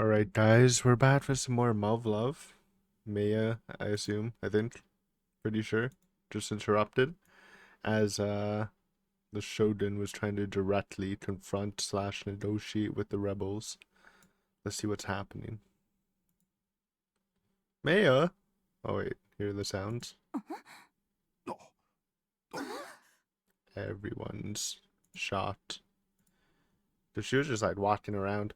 Alright, guys, we're back for some more Muv Luv. Maya, I assume, I think, pretty sure, just interrupted as the Shogun was trying to directly confront / negotiate with the rebels. Let's see what's happening. Maya! Oh wait, hear the sounds? Everyone's shot. So she was just like walking around.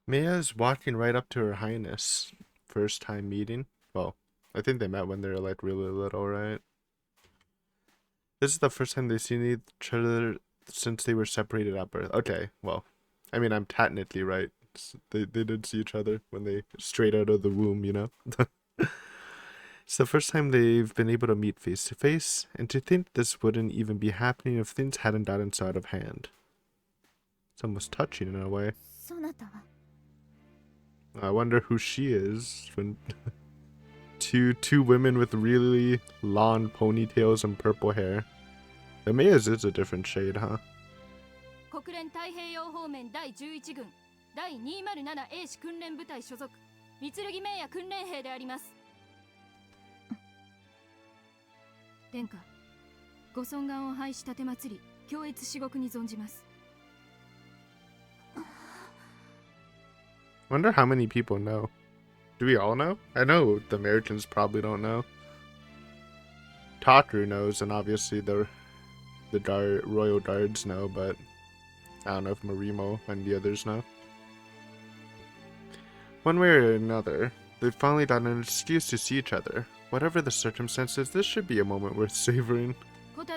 Maya's walking right up to Her Highness. First time meeting. Well, I think they met when they were like really little, right? This is the first time they've seen each other since they were separated at birth. Okay, well, I mean, I'm technically right. They did see each other when they straight out of the womb, you know? It's the first time they've been able to meet face to face, and to think this wouldn't even be happening if things hadn't gotten so out of hand. It's almost touching in a way. I wonder who she is. When two women with really long ponytails and purple hair. The Maya's is a different shade, huh? Wonder how many people know. Do we all know? I know the Americans probably don't know. Takaru knows, and obviously the Royal Guards know, but I don't know if Marimo and the others know. One way or another, they've finally gotten an excuse to see each other. Whatever the circumstances, this should be a moment worth savoring. But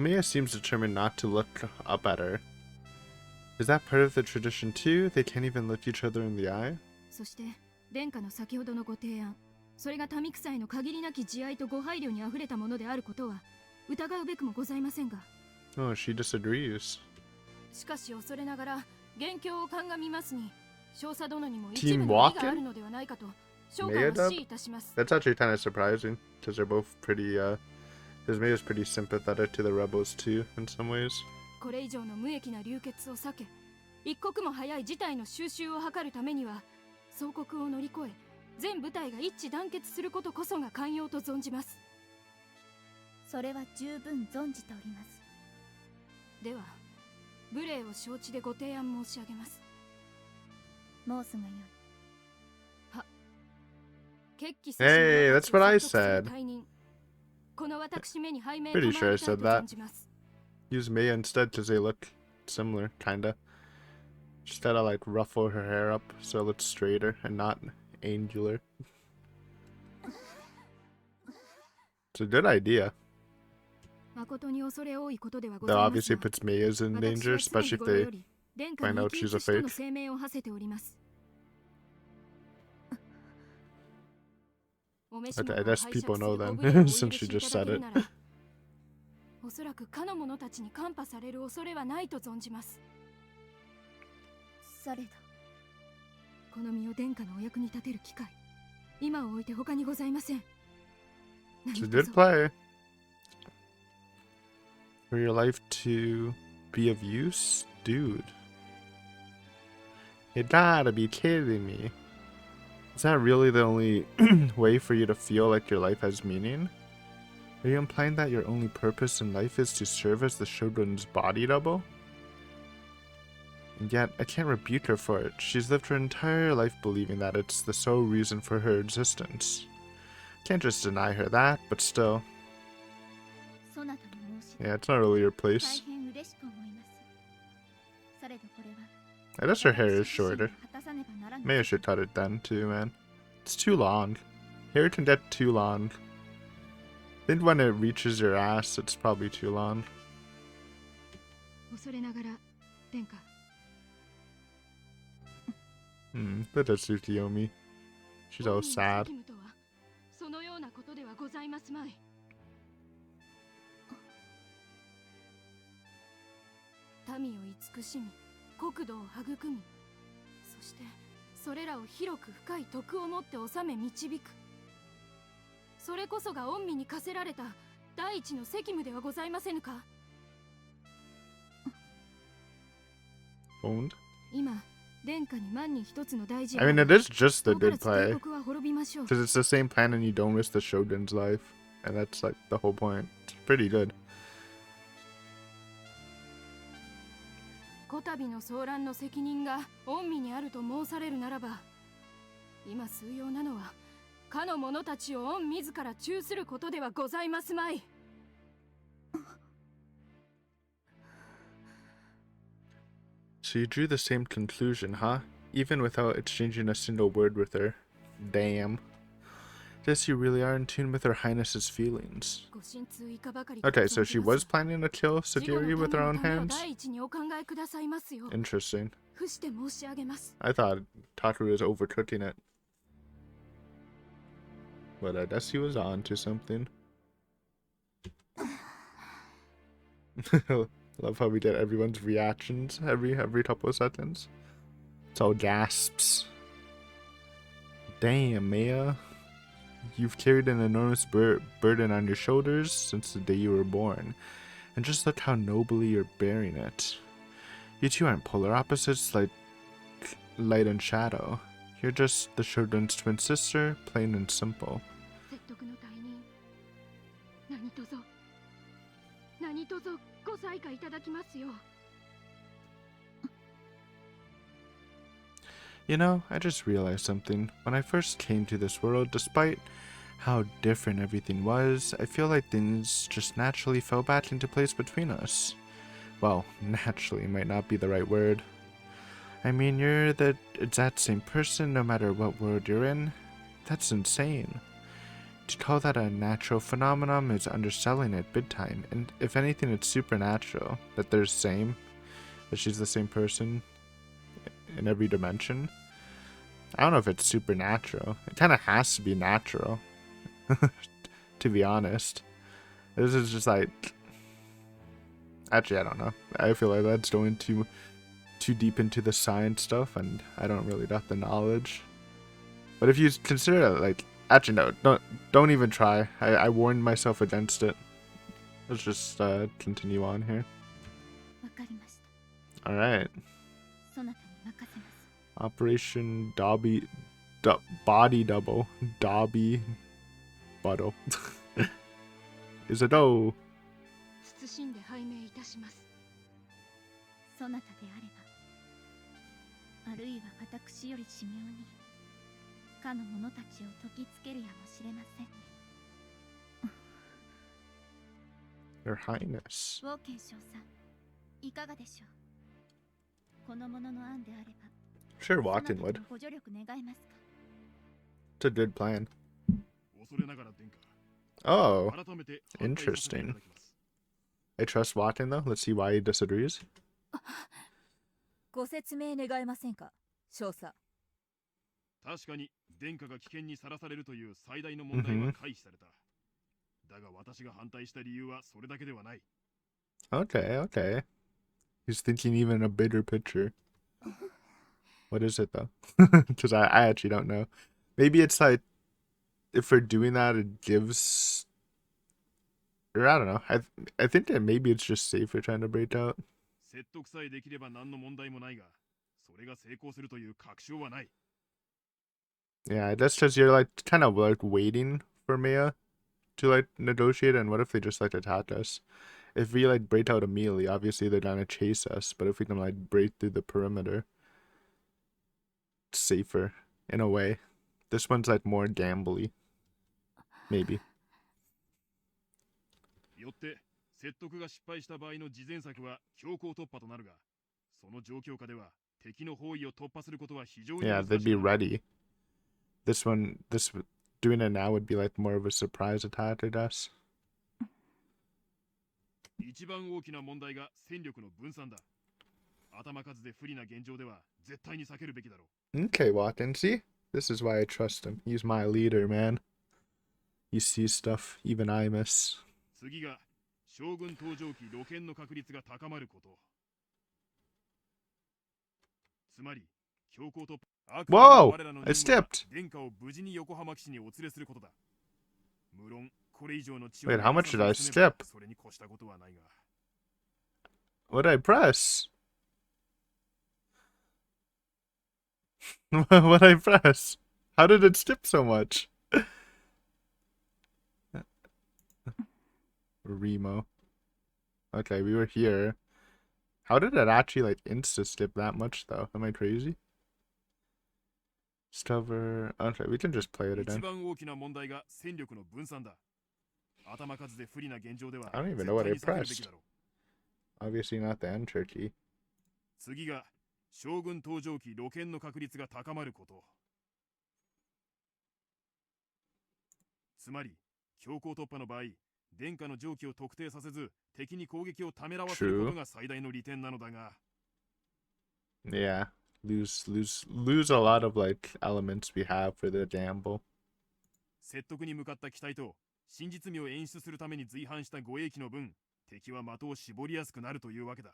Maya seems determined not to look up at her. Is that part of the tradition too? They can't even look each other in the eye? Oh, she disagrees. Team walking? Maya dub? That's actually kind of surprising, because they're both pretty, because Maya's pretty sympathetic to the rebels too, in some ways. Hey, that's what I said. Pretty sure I said that. Use Maya instead because they look similar, kinda. Just gotta like ruffle her hair up so it looks straighter and not angular. It's a good idea. That obviously puts Maya's in danger, especially if they find out she's a fake. Okay, I guess people know then, since she just said it. It's a good play. For your life to be of use? Dude. You gotta be kidding me. Is that really the only way for you to feel like your life has meaning? Are you implying that your only purpose in life is to serve as the Shogun's body double? And yet, I can't rebuke her for it. She's lived her entire life believing that it's the sole reason for her existence. Can't just deny her that, but still. Yeah, it's not really your place. I guess her hair is shorter. Maybe I should cut it then too, man. It's too long. Hair can get too long. I think when it reaches your ass, it's probably too long. But that's Tsukiyomi. She's all sad. それらを広く深い徳をもって治め導く。それこそが御身に課せられた第一の責務ではございませぬか。Owned? 今殿下に万に一つの大事 I mean, it is just the good play. 帝国は滅びましょう。 Because it's the same plan and you don't risk the Shogun's life. And that's like the whole point. It's pretty good. こたびの騒乱の責任が御身にあると申されるならば、今数要なのはかの者たちを御自ら中することではございますまい。So you drew the same conclusion, huh? Even without exchanging a single word with her. Damn. Guess you really are in tune with Her Highness's feelings. Okay, so she was planning to kill Sajiri with her own hands? Interesting. I thought Takeru was overcooking it. But I guess he was on to something. Love how we get everyone's reactions every couple of seconds. It's all gasps. Damn, Maya. You've carried an enormous burden on your shoulders since the day you were born. And just look how nobly you're bearing it. You two aren't polar opposites like light and shadow. You're just the Shogun's twin sister, plain and simple. You know, I just realized something. When I first came to this world, despite how different everything was, I feel like things just naturally fell back into place between us. Well, naturally might not be the right word. I mean, you're the exact same person no matter what world you're in. That's insane. To call that a natural phenomenon is underselling it big time, and if anything, it's supernatural. That they're the same, that she's the same person in every dimension. I don't know if it's supernatural. It kind of has to be natural, to be honest. This is just like... Actually, I don't know. I feel like that's going too deep into the science stuff, and I don't really got the knowledge. But if you consider it like... Actually, no. Don't even try. I warned myself against it. Let's just continue on here. Alright. Operation Bodydouble. Dobby Bottle. Is a go. Your Highness. Sure, Walking would. It's a good plan. Oh, interesting. I trust Walking though. Let's see why he disagrees. Okay. He's thinking even a bigger picture. What is it though? Because I actually don't know. Maybe it's like, if we're doing that, it gives... Or I don't know. I think that maybe it's just safer trying to break out. Yeah, that's because you're like kind of like waiting for Maya to like negotiate, and what if they just like attack us? If we like break out immediately, obviously they're gonna chase us, but if we can like break through the perimeter, it's safer in a way. This one's like more gambly. Maybe. Yeah, they'd be ready. This doing it now would be like more of a surprise attack, I guess. Okay, Watson, see? This is why I trust him. He's my leader, man. He sees stuff even I miss. Whoa! I stepped! Wait, how much did I step? What did I press? What did I press? How did it skip so much? Remo. Okay, we were here. How did it actually like insta skip that much though? Am I crazy? Stover. Okay, we can just play it again. I don't even know what I pressed. Obviously not the enter key. 次が将軍登場期露見の確率が高まること。つまり強行突破の場合、殿下の上記を特定させず敵に攻撃をためらわせることが最大の利点なのだが。Yeah, lose a lot of like elements we have for the gamble. 説得に向かった期待と真実味を演出するために随伴した護衛機の分、敵は的を絞りやすくなるというわけだ。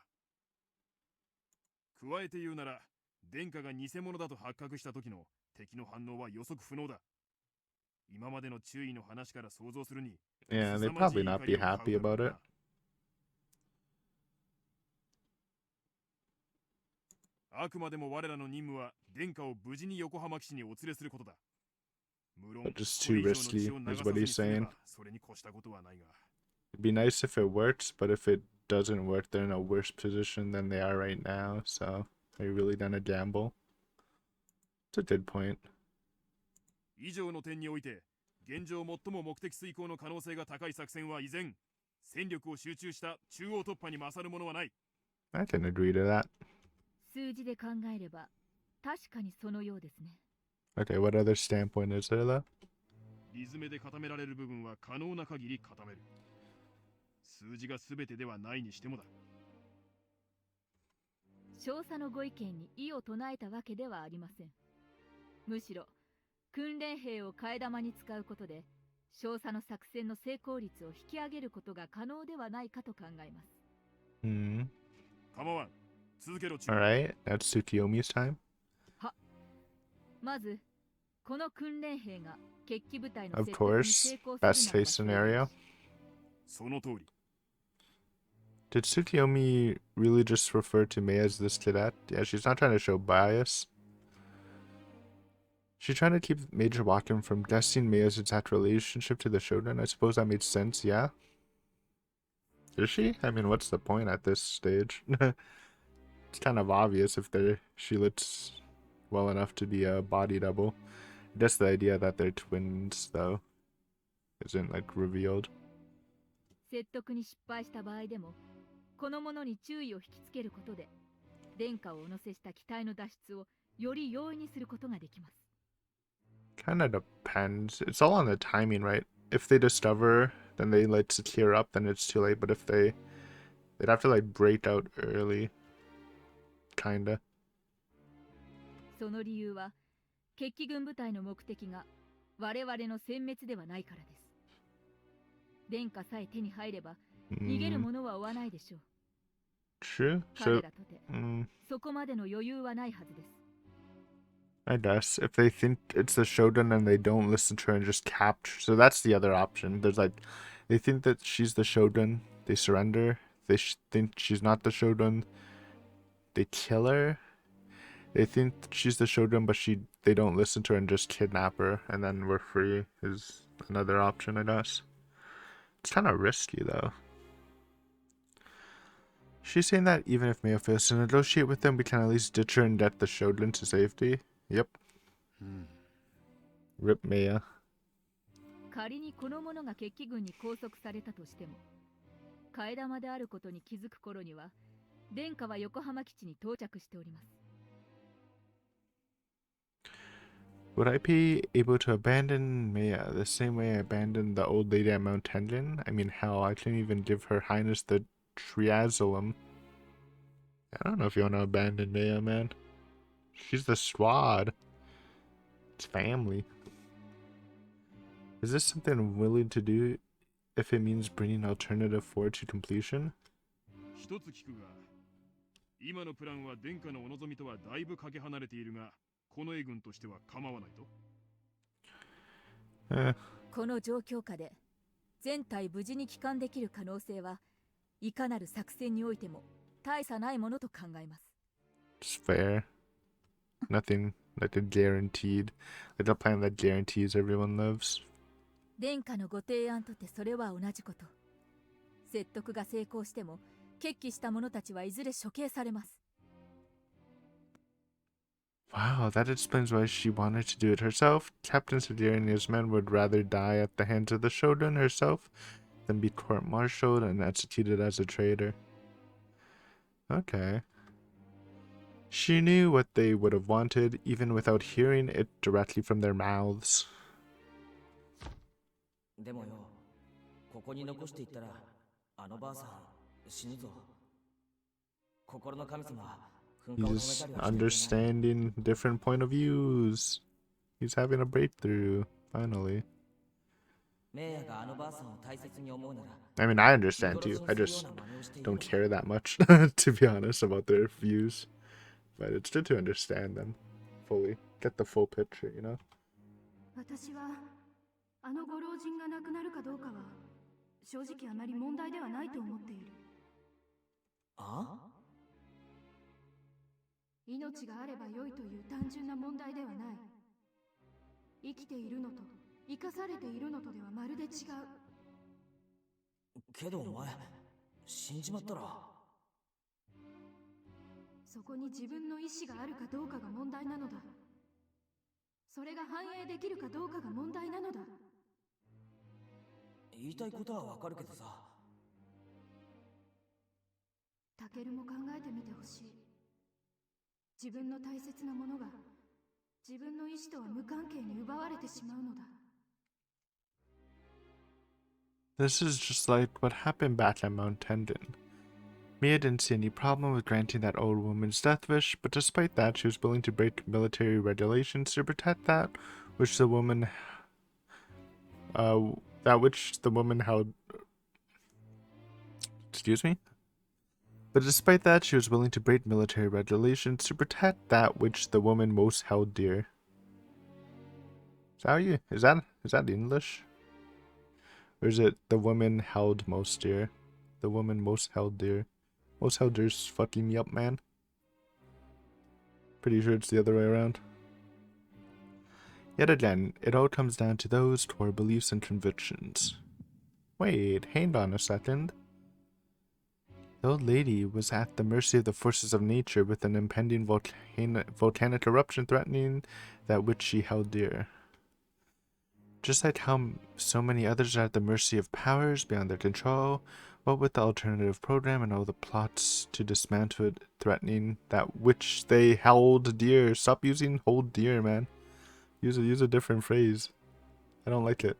加えて言うなら、殿下が偽物だと発覚した時の敵の反応は予測不能だ。今までの注意の話から想像するに。Yeah, they'd probably not be happy about it. あくまでも我らの任務は殿下を無事に横浜騎士にお連れすることだ。無論、 just too risky is what he's saying. It'd be nice if it works, but if it doesn't work, they're in a worse position than they are right now. So, are you really gonna gamble? It's a good point. 以上の点において、現状最も目的遂行の可能性が高い作戦は依然、戦力を集中した中央突破に勝るものはない。I can agree to that. 数字で考えれば、確かにそのようですね。Okay, what other standpoint is there though? リズムで固められる部分は可能な限り固める。数字が全てではないにしてもだ。少佐のご意見に異を唱えたわけではありません。むしろ訓練兵を替え玉に使うことで少佐の作戦の成功率を引き上げることが可能ではないかと考えます。構わん。続けろ。Alright, that's Tsukiyomi's time. は、まずこの訓練兵が決起部隊の Of 説得に course, 成功す best る case ならば scenario. その通り。Did Tsukiyomi really just refer to Mei as this cadet? Yeah, she's not trying to show bias. She's trying to keep Major Wakim from guessing Mei's exact relationship to the Shogun. I suppose that made sense, yeah? Is she? I mean, what's the point at this stage? It's kind of obvious if she looks well enough to be a body double. I guess the idea that they're twins, though, isn't, like, revealed. 説得に失敗した場合でもこの者に注意を引きつけることで殿下をお乗せした機体の脱出をより容易にすることができます。Kind of depends. It's all on the timing, right? If they discover, then they like secure up, then it's too late. But if they'd have to like break out early. Kinda. その理由は決起軍部隊の目的が我々の殲滅ではないからです。殿下さえ手に入れば逃げる者は追わないでしょう。True. 彼 So, らとて mm, そこまでの余裕はないはずです。 I guess if they think it's the Shogun and they don't listen to her and just capture. So that's the other option. There's like, they think that she's the Shogun, they surrender. They think she's not the Shogun, they kill her. They think she's the Shogun, but they don't listen to her and just kidnap her, and then we're free is another option, I guess. It's kind of risky, though. She's saying that even if Maya fails to negotiate with them, we can at least ditch her and get the Shogun to safety. Yep. Rip Maya. 仮にこの者が決起軍に拘束されたとしても替え玉であることに気づく頃には殿下は横浜基地に到着しております。 Would I be able to abandon Maya the same way I abandoned the old lady at Mount Tenjin? I mean, hell, I couldn't even give Her Highness the Triazolum. I don't know if you want to abandon Maya, man. She's the squad. It's family. Is this something I'm willing to do if it means bringing Alternative 4 to completion? 一つ聞くが、今のプランは殿下のお望みとはだいぶかけ離れているが、近衛軍としては構わないと。この状況下で全体無事に帰還できる可能性はいかなる作戦においても大差ないものと考えます。 It's fair. Nothing like a guaranteed, like a plan that guarantees everyone lives. 殿下のご提案とてそれは同じこと。説得が成功しても決起した者たちはいずれ処刑されます。 Wow, that explains why she wanted to do it herself. Captain Sadir and his men would rather die at the hands of the Shogun herself than be court-martialed and executed as a traitor. Okay. She knew what they would have wanted, even without hearing it directly from their mouths. でもよ、ここに残していったら、あのばあさん死ぬぞ。心の神様は噴火を止め He's たりはしてくれない。 understanding different point of views. He's having a breakthrough, finally. メイヤがあのばあさんを大切に思うなら、 I mean, I understand 見殺 too. しに I するよう just な真似をしている don't のだ。 care that much, to be honest, about their views. But it's good to understand them fully. Get the full picture, you know? 私はあのご老人が亡くなるかどうかは正直あまり問題ではないと思っている。あ？命があれば良いという単純な問題ではない。生きているのと生かされているのとではまるで違う。けどお前、死んじまったら。そこに自分の意志があるかどうかが問題なのだ。それが反映できるかどうかが問題なのだ。言いたいことはわかるけどさ。タケルも考えてみてほしい。自分の大切なものが自分の意志とは無関係に奪われてしまうのだ。 This is just like what happened back at Mount Tendon. Mia didn't see any problem with granting that old woman's death wish, but despite that, she was willing to break military regulations to protect that which the woman held. Excuse me? But despite that, she was willing to break military regulations to protect that which the woman most held dear. Is that English? Or is it the woman held most dear? The woman most held dear. Most held dear's fucking me up, man. Pretty sure it's the other way around. Yet again, it all comes down to those core beliefs and convictions. Wait, hang on a second. The old lady was at the mercy of the forces of nature, with an impending volcanic eruption threatening that which she held dear. Just like how so many others are at the mercy of powers beyond their control, what with the alternative program and all the plots to dismantle it threatening that which they held dear. Stop using hold dear, man. Use a different phrase. I don't like it.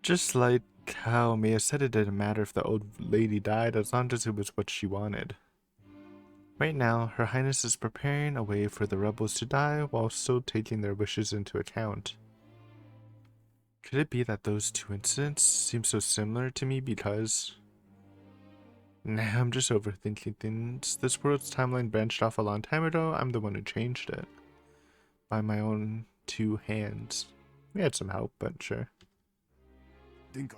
Just like how Mia said, it didn't matter if the old lady died as long as it was what she wanted. Right now, Her Highness is preparing a way for the rebels to die while still taking their wishes into account. Could it be that those two incidents seem so similar to me because... Nah, I'm just overthinking things. This world's timeline branched off a long time ago. I'm the one who changed it. By my own two hands. We had some help, but sure. 殿下、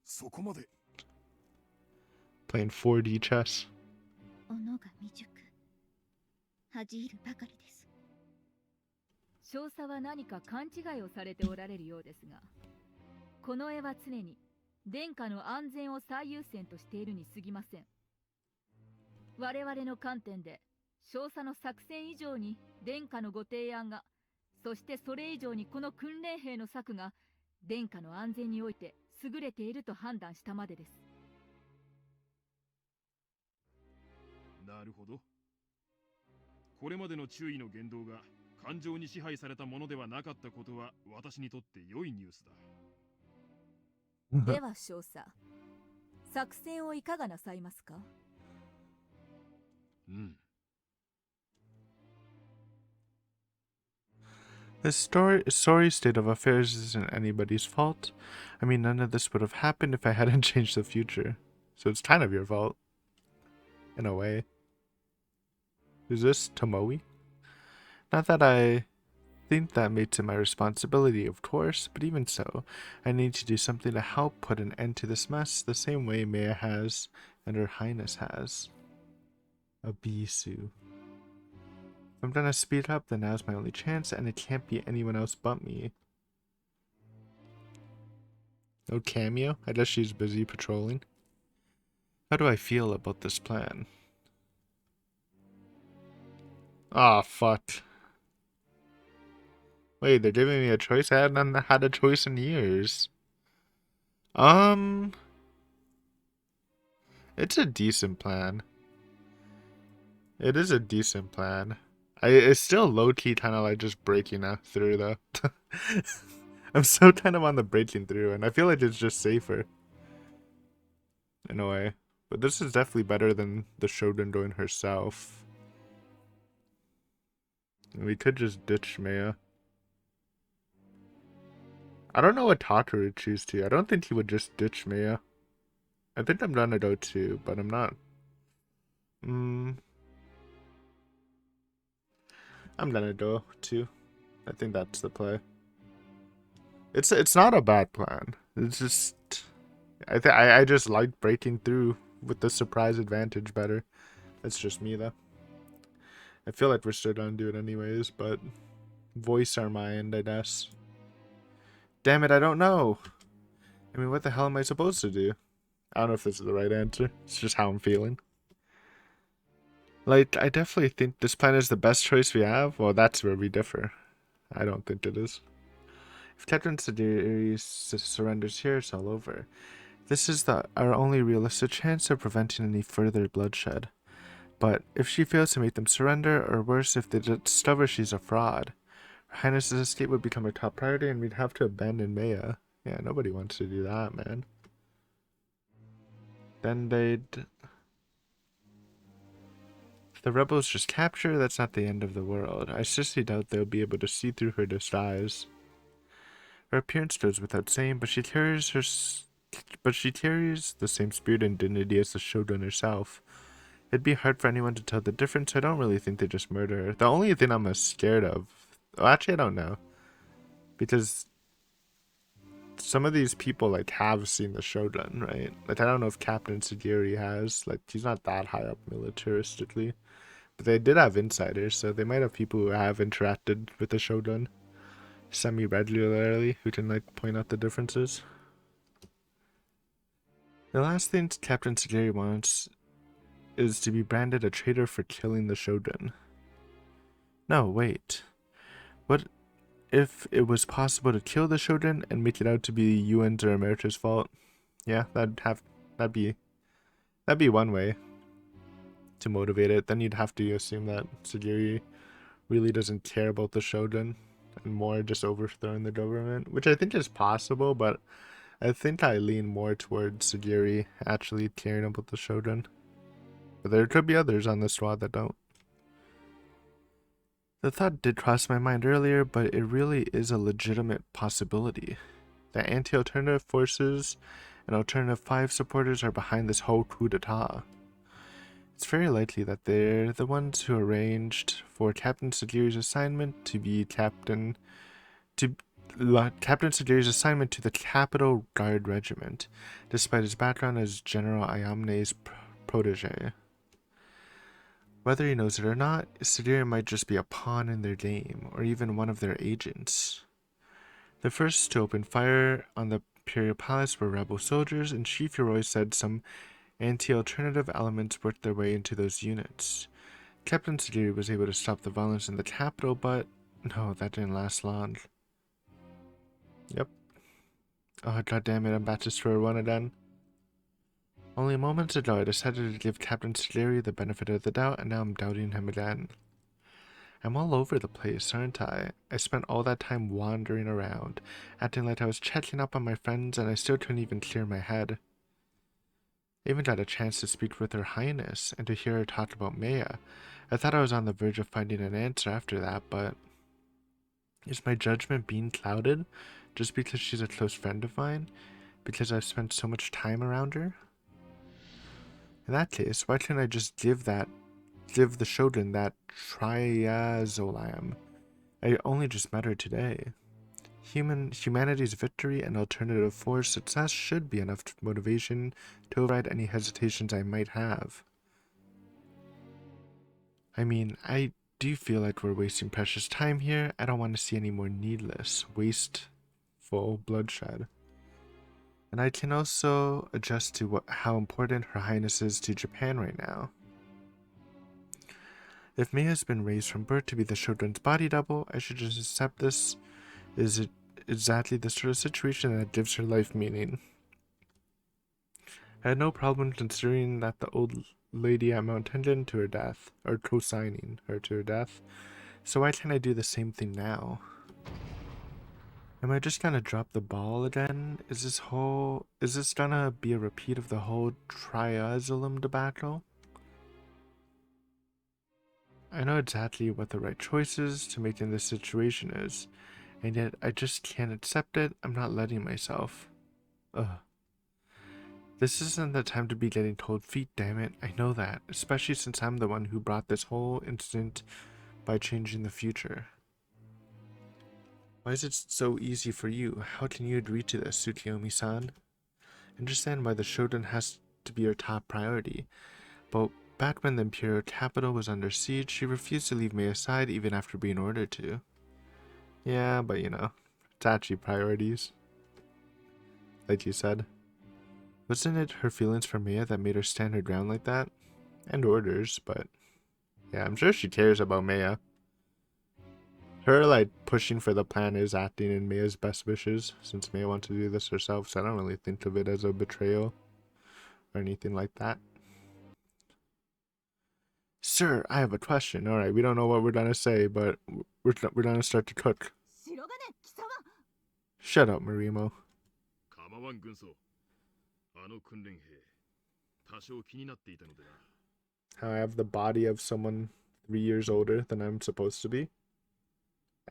そこまで。Playing 4D chess. 斧が未熟。恥じるばかりです。少佐は何か勘違いをされておられるようですが、この絵は常に殿下の安全を最優先としているに過ぎません。我々の観点で少佐の作戦以上に殿下のご提案が、そしてそれ以上にこの訓練兵の策が殿下の安全において優れていると判断したまでです。なるほど。これまでの注意の言動が感情に支配されたものではなかったことは私にとって良いニュースだ。では少佐、作戦をいかがなさいますか？うん。This sorry state of affairs isn't anybody's fault. I mean, none of this would have happened if I hadn't changed the future. So it's kind of your fault. In a way. Is this Tomoe? Not that I think that makes it my responsibility, of course, but even so, I need to do something to help put an end to this mess the same way Maya has and Her Highness has. A Bisu. If I'm gonna speed up, then now's my only chance, and it can't be anyone else but me. No cameo? I guess she's busy patrolling. How do I feel about this plan? Ah, fuck. Wait, they're giving me a choice? I hadn't had a choice in years. It's a decent plan. It is a decent plan. It's still low-key kind of like just breaking through though. I'm so kind of on the breaking through, and I feel like it's just safer. In a way. But this is definitely better than the Shogun doing herself. We could just ditch Maya. I don't know what Tata would choose to. I don't think he would just ditch Maya. I think I'm gonna go too, but I'm not. I'm gonna go too. I think that's the play. It's not a bad plan. It's just I just like breaking through with the surprise advantage better. That's just me though. I feel like we're still gonna do it anyways, but voice our mind, I guess. Damn it, I don't know. I mean, what the hell am I supposed to do? I don't know if this is the right answer. It's just how I'm feeling. Like, I definitely think this plan is the best choice we have. Well, that's where we differ. I don't think it is. If Captain Sadiri surrenders here, it's all over. This is our only realistic chance of preventing any further bloodshed. But if she fails to make them surrender, or worse, if they discover she's a fraud, Her Highness's escape would become a top priority and we'd have to abandon Maya. Yeah, nobody wants to do that, man. Then they'd... If the rebels just capture, that's not the end of the world. I seriously doubt they'll be able to see through her disguise. Her appearance goes without saying, but she carries the same spirit and dignity as the Shogun herself. It'd be hard for anyone to tell the difference. I don't really think they just murder her. The only thing I'm scared of... Well, actually, I don't know. Because some of these people, like, have seen the Shogun, right? Like, I don't know if Captain Sagiri has. Like, he's not that high up militaristically. But they did have insiders, so they might have people who have interacted with the Shogun semi-regularly who can, like, point out the differences. The last thing Captain Sagiri wants is to be branded a traitor for killing the Shogun. No, wait. What if it was possible to kill the Shogun and make it out to be UN's or America's fault? Yeah, that'd be one way to motivate it. Then you'd have to assume that Sagiri really doesn't care about the Shogun and more just overthrowing the government, which I think is possible, but I think I lean more towards Sagiri actually caring about the Shogun. But there could be others on the squad that don't. The thought did cross my mind earlier, but it really is a legitimate possibility. The anti-alternative forces and Alternative 5 supporters are behind this whole coup d'etat. It's very likely that they're the ones who arranged for Captain Sagiri's assignment to be Captain Sagiri's assignment to the Capital Guard Regiment, despite his background as General Ayamne's protege. Whether he knows it or not, Sagiri might just be a pawn in their game, or even one of their agents. The first to open fire on the Imperial Palace were rebel soldiers, and Chief Yoroi said some anti-alternative elements worked their way into those units. Captain Sagiri was able to stop the violence in the capital, but no, that didn't last long. Yep. Oh, goddammit, I'm back to square one again. Only moments ago, I decided to give Captain Sagiri the benefit of the doubt, and now I'm doubting him again. I'm all over the place, aren't I? I spent all that time wandering around, acting like I was checking up on my friends, and I still couldn't even clear my head. I even got a chance to speak with Her Highness, and to hear her talk about Maya. I thought I was on the verge of finding an answer after that, but... Is my judgment being clouded just because she's a close friend of mine? Because I've spent so much time around her? In that case, why can't I just give that give the Shogun that triazolam. I only just met her today. Humanity's victory and alternative force success should be enough motivation to override any hesitations I might have. I mean, I do feel like we're wasting precious time here. I don't want to see any more needless, wasteful bloodshed. And I can also adjust to how important Her Highness is to Japan right now. If Mei has been raised from birth to be the Shogun's body double, I should just accept this. Is it exactly the sort of situation that gives her life meaning? I had no problem considering that the old lady at Mount Tenjin to her death, or co-signing her to her death. So why can't I do the same thing now? Am I just gonna drop the ball again? Is this gonna be a repeat of the whole triazolum debacle? I know exactly what the right choices to make in this situation is, and yet I just can't accept it. I'm not letting myself. Ugh. This isn't the time to be getting cold feet, damn it. I know that, especially since I'm the one who brought this whole incident by changing the future. Why is it so easy for you? How can you agree to this, Tsukiyomi-san? Understand why the Shogun has to be your top priority, but back when the imperial capital was under siege, she refused to leave Mei aside even after being ordered to. Yeah, but you know, it's actually priorities. Like you said. Wasn't it her feelings for Maya that made her stand her ground like that? And orders, but yeah, I'm sure she cares about Maya. Her, like, pushing for the plan is acting in Maya's best wishes, since Maya wants to do this herself, so I don't really think of it as a betrayal or anything like that. Sir, I have a question. Alright, we don't know what we're gonna say, but we're gonna start to cook. Shut up, Marimo. 構わん軍曹。あの訓練兵、多少気になっていたのでな。How I have the body of someone 3 years older than I'm supposed to be.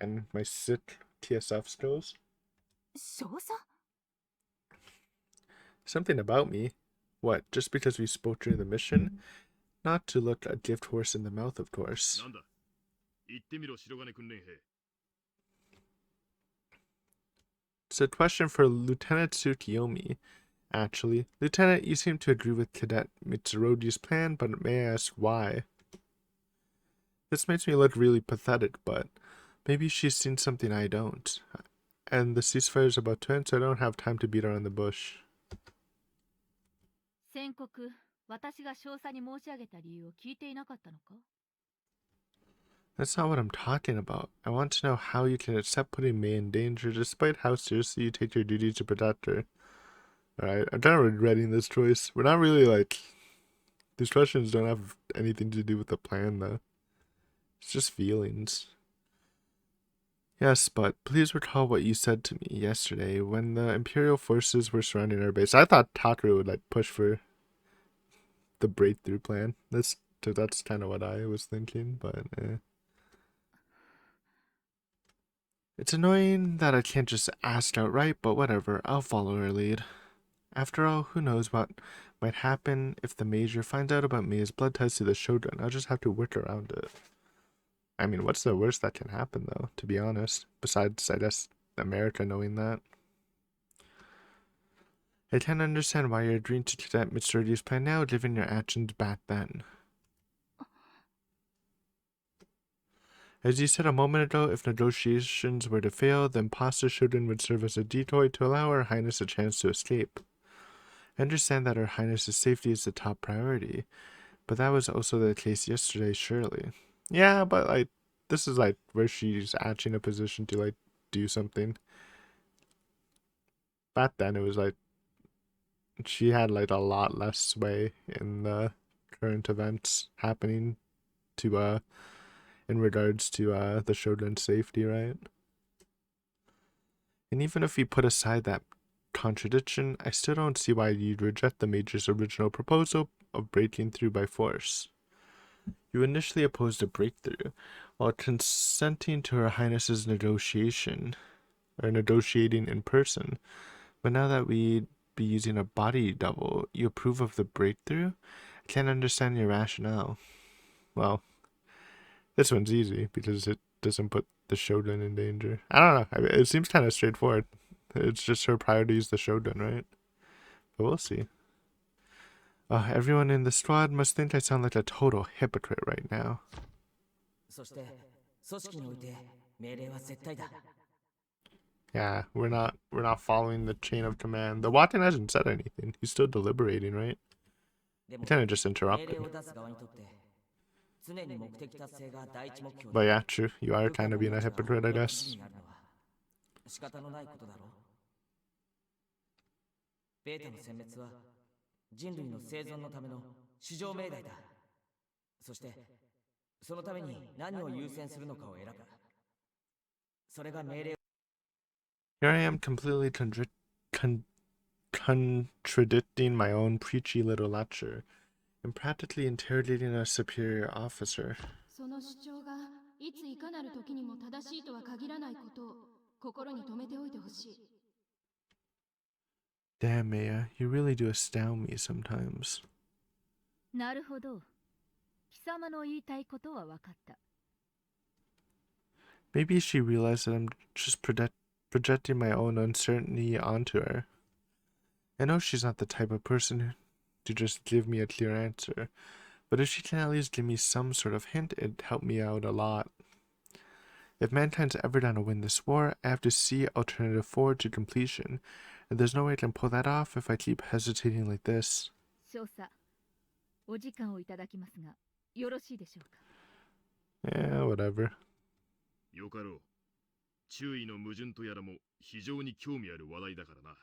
And my sick TSF skills. 少佐 Something about me. What, just because we spoke during the mission? Not to look a gift horse in the mouth, of course. なんだ言ってみろ、白金訓練兵。 It's a question for Lieutenant Tsukiyomi. Actually, Lieutenant, you seem to agree with Cadet Mitsurogi's plan, but may I ask why? This makes me look really pathetic, but maybe she's seen something I don't. And the ceasefire is about to end, so I don't have time to beat around the bush. 宣告、私が少佐に申し上げた理由を聞いていなかったのか？ That's not what I'm talking about. I want to know how you can accept putting Mei in danger despite how seriously you take your duty to protect her. Alright, I'm kind of regretting this choice. We're not really like... These questions don't have anything to do with the plan though. It's just feelings. Yes, but please recall what you said to me yesterday when the Imperial forces were surrounding our base. I thought Takara would like push for the breakthrough plan. That's kind of what I was thinking, but It's annoying that I can't just ask outright, but whatever, I'll follow her lead. After all, who knows what might happen if the Major finds out about Mia's blood ties to the Shogun. I'll just have to work around it. I mean, what's the worst that can happen, though, to be honest? Besides, I guess, America knowing that. I can't understand why you're agreeing to Cadet Mitsurugi's plan now, given your actions back then. As you said a moment ago, if negotiations were to fail, the imposter Shogun would serve as a decoy to allow Her Highness a chance to escape. I understand that Her Highness's safety is the top priority, but that was also the case yesterday, surely. Yeah, but, like, this is, like, where she's actually in a position to, like, do something. Back then, it was, like, she had, like, a lot less sway in the current events happening to, in regards to the Shogun's safety, right? And even if we put aside that contradiction, I still don't see why you'd reject the Major's original proposal of breaking through by force. You initially opposed a breakthrough, while consenting to Her Highness's negotiating in person. But now that we'd be using a body double, you approve of the breakthrough? I can't understand your rationale. Well, this one's easy because it doesn't put the Shogun in danger. I don't know. I mean, it seems kind of straightforward. It's just her priority is the Shogun, right? But we'll see. Everyone in the squad must think I sound like a total hypocrite right now. そして組織において命令は絶対だ。 Yeah, we're not following the chain of command. The Watan hasn't said anything. He's still deliberating, right? で He も kind of just 命 interrupted. 令を出す側にとって常に目的達成が第一目標 But で yeah, true. You are kind of being a hypocrite, I guess. 仕方のないことだろう。ベータの殲滅は人類の生存のための至上命題だ。そしてそのために何を優先するのかを選ぶ。それが命令。 Here I am completely contradicting my own preachy little lecture and practically interrogating a superior officer. その主張がいついかなる時にも正しいとは限らないことを心に留めておいてほしい。 Damn, Maya, you really do astound me sometimes. なるほど。貴様の言いたいことは分かった。 Maybe she realized that I'm just projecting my own uncertainty onto her. I know she's not the type of person to just give me a clear answer, but if she can at least give me some sort of hint, it'd help me out a lot. If mankind's ever going to win this war, I have to see Alternative 4 to completion, and there's no way I can pull that off if I keep hesitating like this. 少佐、お時間をいただきますが、よろしいでしょうか。 Yeah, whatever. よかろう。注意の矛盾とやらも非常に興味ある話題だからな。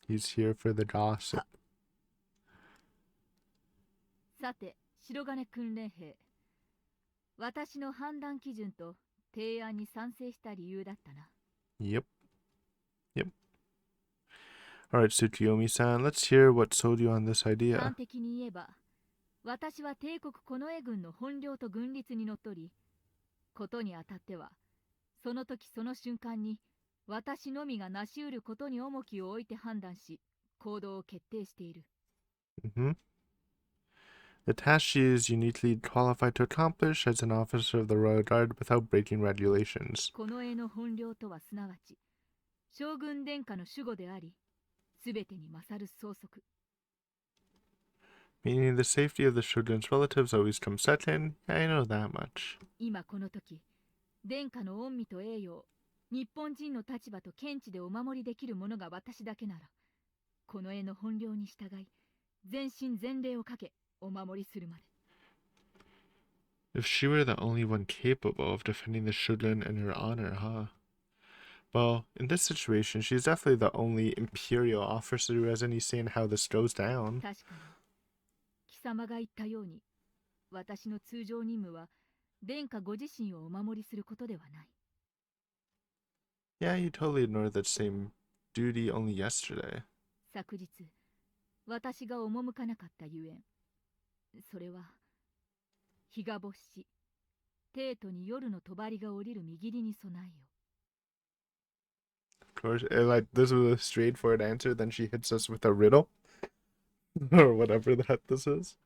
He's here for the gossip. さて、白金訓練兵。私の判断基準と提案に賛成した理由だったな。 Yep. Alright, Tsukiyomi-san, let's hear what sold you on this 端 idea. 的に言えば、私は帝国近衛軍の本領と軍律にのっとり、ことにあたっては、その時その瞬間に、私のみが成し得ることに重きを置いて判断し、行動を決定している。The task she is uniquely qualified to accomplish as an officer of the Royal Guard without breaking regulations. 近衛の本領とはすなわち、将軍殿下の守護であり、すべてに勝る相続。 Meaning the safety of the shogun's relatives always comes second. I know that much. 今この時、殿下の恩義と栄誉、日本人の立場と見地でお守りできるものが私だけなら、近衛の本領に従い、全身全霊をかけ、お守りするまで。 If she were the only one capable of defending the shogun and her honor, huh? Well, in this situation, she's definitely the only imperial officer who has any say in how this goes down. 確かに、貴様が言ったように、私の通常任務は、殿下ご自身をお守りすることではない。 Yeah, you totally ignored that same duty only yesterday. 昨日、私が赴かなかったゆえん。それは、日が没し、帝都に夜の帳が降りる見切りに備えよ。 Of course, like, this was a straightforward answer, then she hits us with a riddle. Or whatever that this is.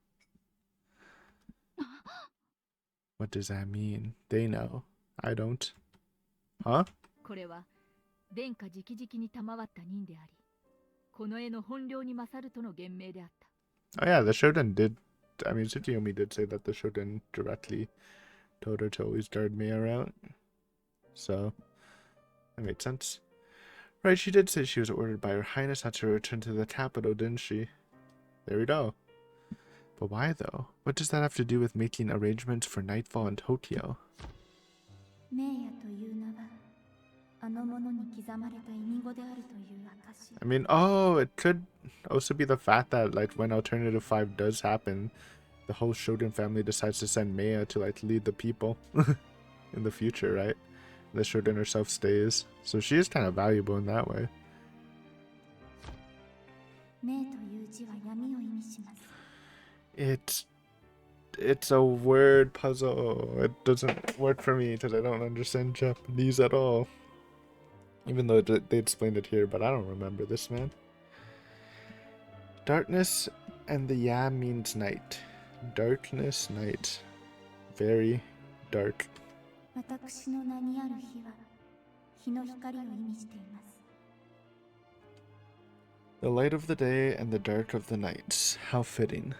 What does that mean? They know. I don't. Huh? これは、殿下直々に賜った任であり、近衛の本領に勝るとの言命であった。 Oh yeah, the Shogun did. I mean, Tsukiyomi did say that the Shogun directly told her to always guard me around. So, that made sense. Right, she did say she was ordered by Her Highness not to return to the capital, didn't she? There we go. But why though? What does that have to do with making arrangements for nightfall in Tokyo? 名夜という名はあの者に刻まれた意味語であるという証。 I mean, oh, it could also be the fact that, like, when Alternative 5 does happen, the whole Shogun family decides to send Maya to, like, lead the people in the future, right? The Shogun herself stays. So she is kind of valuable in that way. 名という字は闇を意味します。 It's a word puzzle. It doesn't work for me because I don't understand Japanese at all. Even though they explained it here, but I don't remember this, man. Darkness and the Ya means night. Darkness night. Very dark. 私の名にある日は日の光を意味しています。 The light of the day and the dark of the night. How fitting.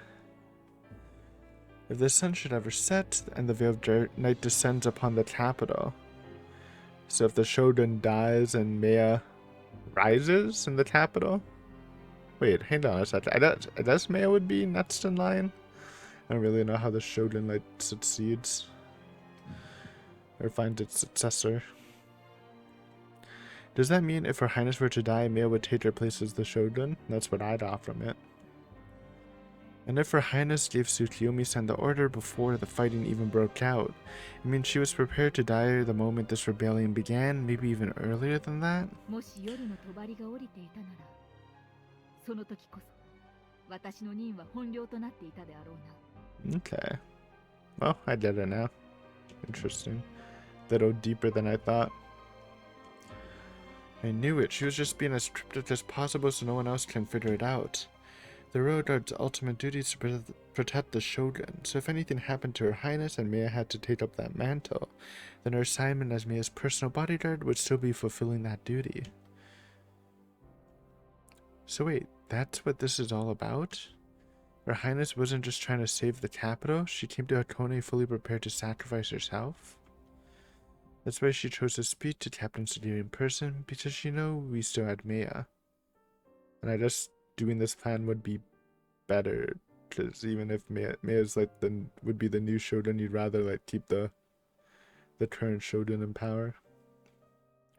If the sun should ever set and the veil of night descends upon the capital. So if the Shogun dies and Maya rises in the capital? Wait, hang on a second. I guess Maya would be next in line? I don't really know how the Shogun like succeeds. Or finds its successor. Does that mean if Her Highness were to die, Maya would take her place as the Shogun? That's what I got from it. And if Her Highness gave Tsukiyomi-san the order before the fighting even broke out, I mean she was prepared to die the moment this rebellion began, maybe even earlier than that? もし夜の帳が降りていたなら、その時こそ私の任は本領となっていたであろうな。 Okay. Well, I get it now. Interesting. Little deeper than I thought. I knew it. She was just being as cryptic as possible so no one else can figure it out. The royal guard's ultimate duty is to protect the Shogun, so if anything happened to Her Highness and Maya had to take up that mantle, then her assignment as Maya's personal bodyguard would still be fulfilling that duty. So wait, that's what this is all about? Her Highness wasn't just trying to save the capital, she came to Hakone fully prepared to sacrifice herself? That's why she chose to speak to Captain Sagiri in person, because she knew we still had Maya. And I guess doing this plan would be better, because even if Maya's like would be the new Shogun, you'd rather like keep the current Shogun in power.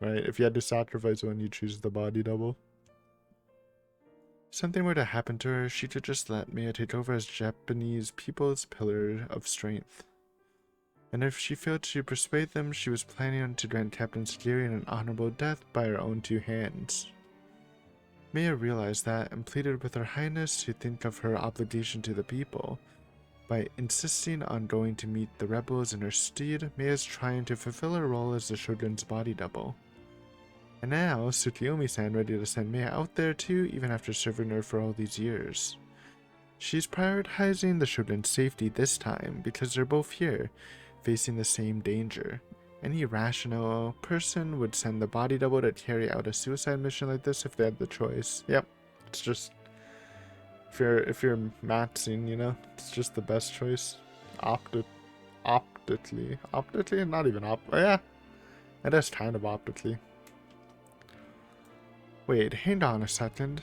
Right? If you had to sacrifice one, you choose the Bodydouble. If something were to happen to her, she could just let Maya take over as Japanese people's pillar of strength. And if she failed to persuade them, she was planning to grant Captain Sagiri an honorable death by her own two hands. Maya realized that and pleaded with Her Highness to think of her obligation to the people. By insisting on going to meet the rebels in her stead, Maya is trying to fulfill her role as the Shogun's body double. And now, Tsukiyomi-san ready to send Maya out there too, even after serving her for all these years. She's prioritizing the Shogun's safety this time because they're both here, facing the same danger. Any rational person would send the body double to carry out a suicide mission like this if they had the choice. Yep, it's just if you're maxing, you know, it's just the best choice. Optically, not even yeah, it is kind of optically. Wait, hang on a second.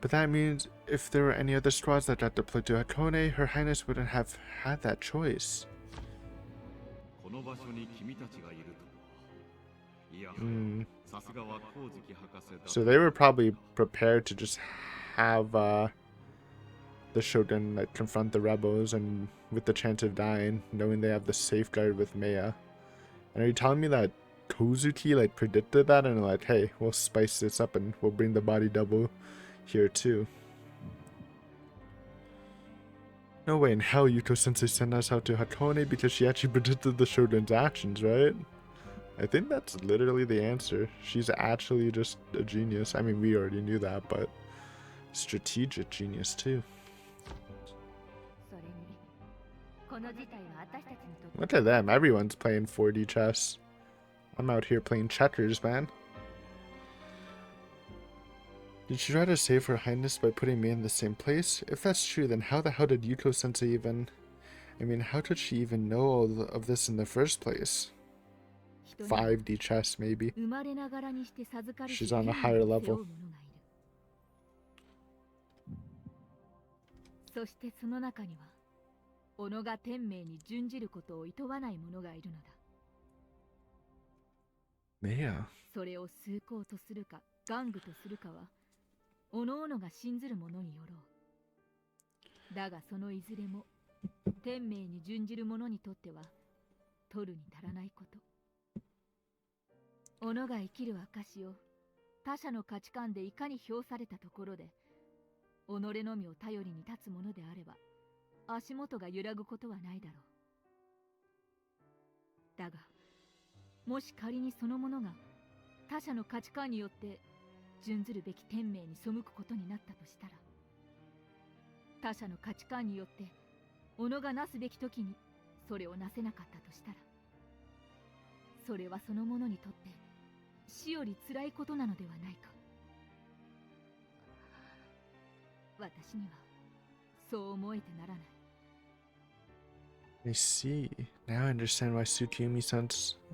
But that means if there were any other squads that got deployed to Hakone, Her Highness wouldn't have had that choice. So they were probably prepared to just have the Shogun like confront the rebels and with the chance of dying, knowing they have the safeguard with Maya. And are you telling me that Kozuki like predicted that and like, hey, we'll spice this up and we'll bring the body double here too? No way in hell Yuko Sensei sent us out to Hakone because she actually predicted the Shogun's actions, right? I think that's literally the answer. She's actually just a genius. I mean, we already knew that, but strategic genius too. Look at them. Everyone's playing 4D chess. I'm out here playing checkers, man. Did she try to save Her Highness by putting me in the same place? If that's true, then how the hell did Yuko Sensei even... I mean, how did she even know all of this in the first place? 5D chess, maybe. She's on a higher level. そしてその中には、己が天命に準じることを厭わない者がいるのだ。Maya. それを崇高とするか、玩具とするかは、各々が信ずる者によろう。だがそのいずれも、天命に準じる者にとっては、取るに足らないこと。己が生きる証を、他者の価値観でいかに評されたところで、己のみを頼りに立つ者であれば、足元が揺らぐことはないだろう。だが、もし仮にその者が他者の価値観によって準ずるべき天命に背くことになったとしたら、他者の価値観によって己がなすべき時にそれをなせなかったとしたら、それはその者にとって死より辛いことなのではないか。私にはそう思えてならない。 I see. Now I understand why Tsukiyomi-san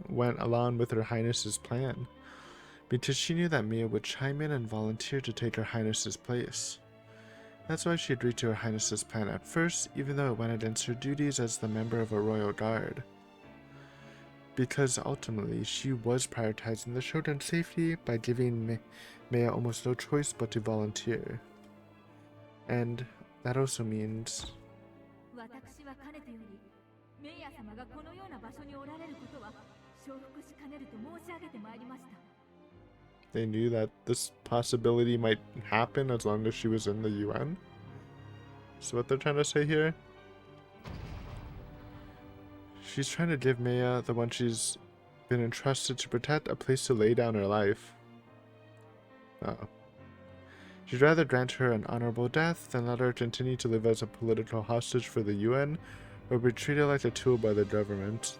went along with Her Highness's plan. Because she knew that Mia would chime in and volunteer to take Her Highness's place. That's why she agreed to Her Highness's plan at first, even though it went against her duties as the member of a royal guard. Because ultimately, she was prioritizing the Shogun's safety by giving Mia almost no choice but to volunteer. And that also means... 私はかねてよりメイヤ様がこのような場所におられることは承服しかねると申し上げてまいりました。 They knew that this possibility might happen as long as she was in the UN? Is what they're trying to say here? She's trying to give Maya, the one she's been entrusted to protect, a place to lay down her life. Uh-oh. She'd rather grant her an honorable death than let her continue to live as a political hostage for the UN or be treated like a tool by the government.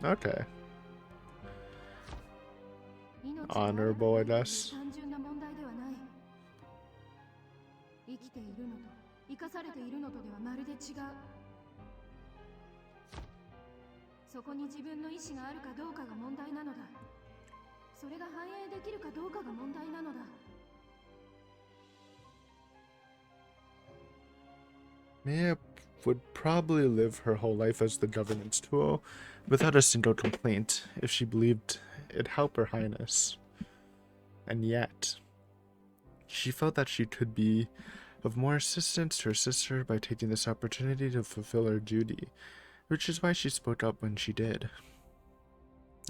Okay. Honorable, I guess. 単純な問題ではない。生きているのと生かされているのとではまるで違う。そこに自分の意志があるかどうかが問題なのだ。それが反映できるかどうかが問題なのだ。Maya would probably live her whole life as the government's tool without a single complaint if she believed it'd help Her Highness. And yet, she felt that she could be of more assistance to her sister by taking this opportunity to fulfill her duty, which is why she spoke up when she did.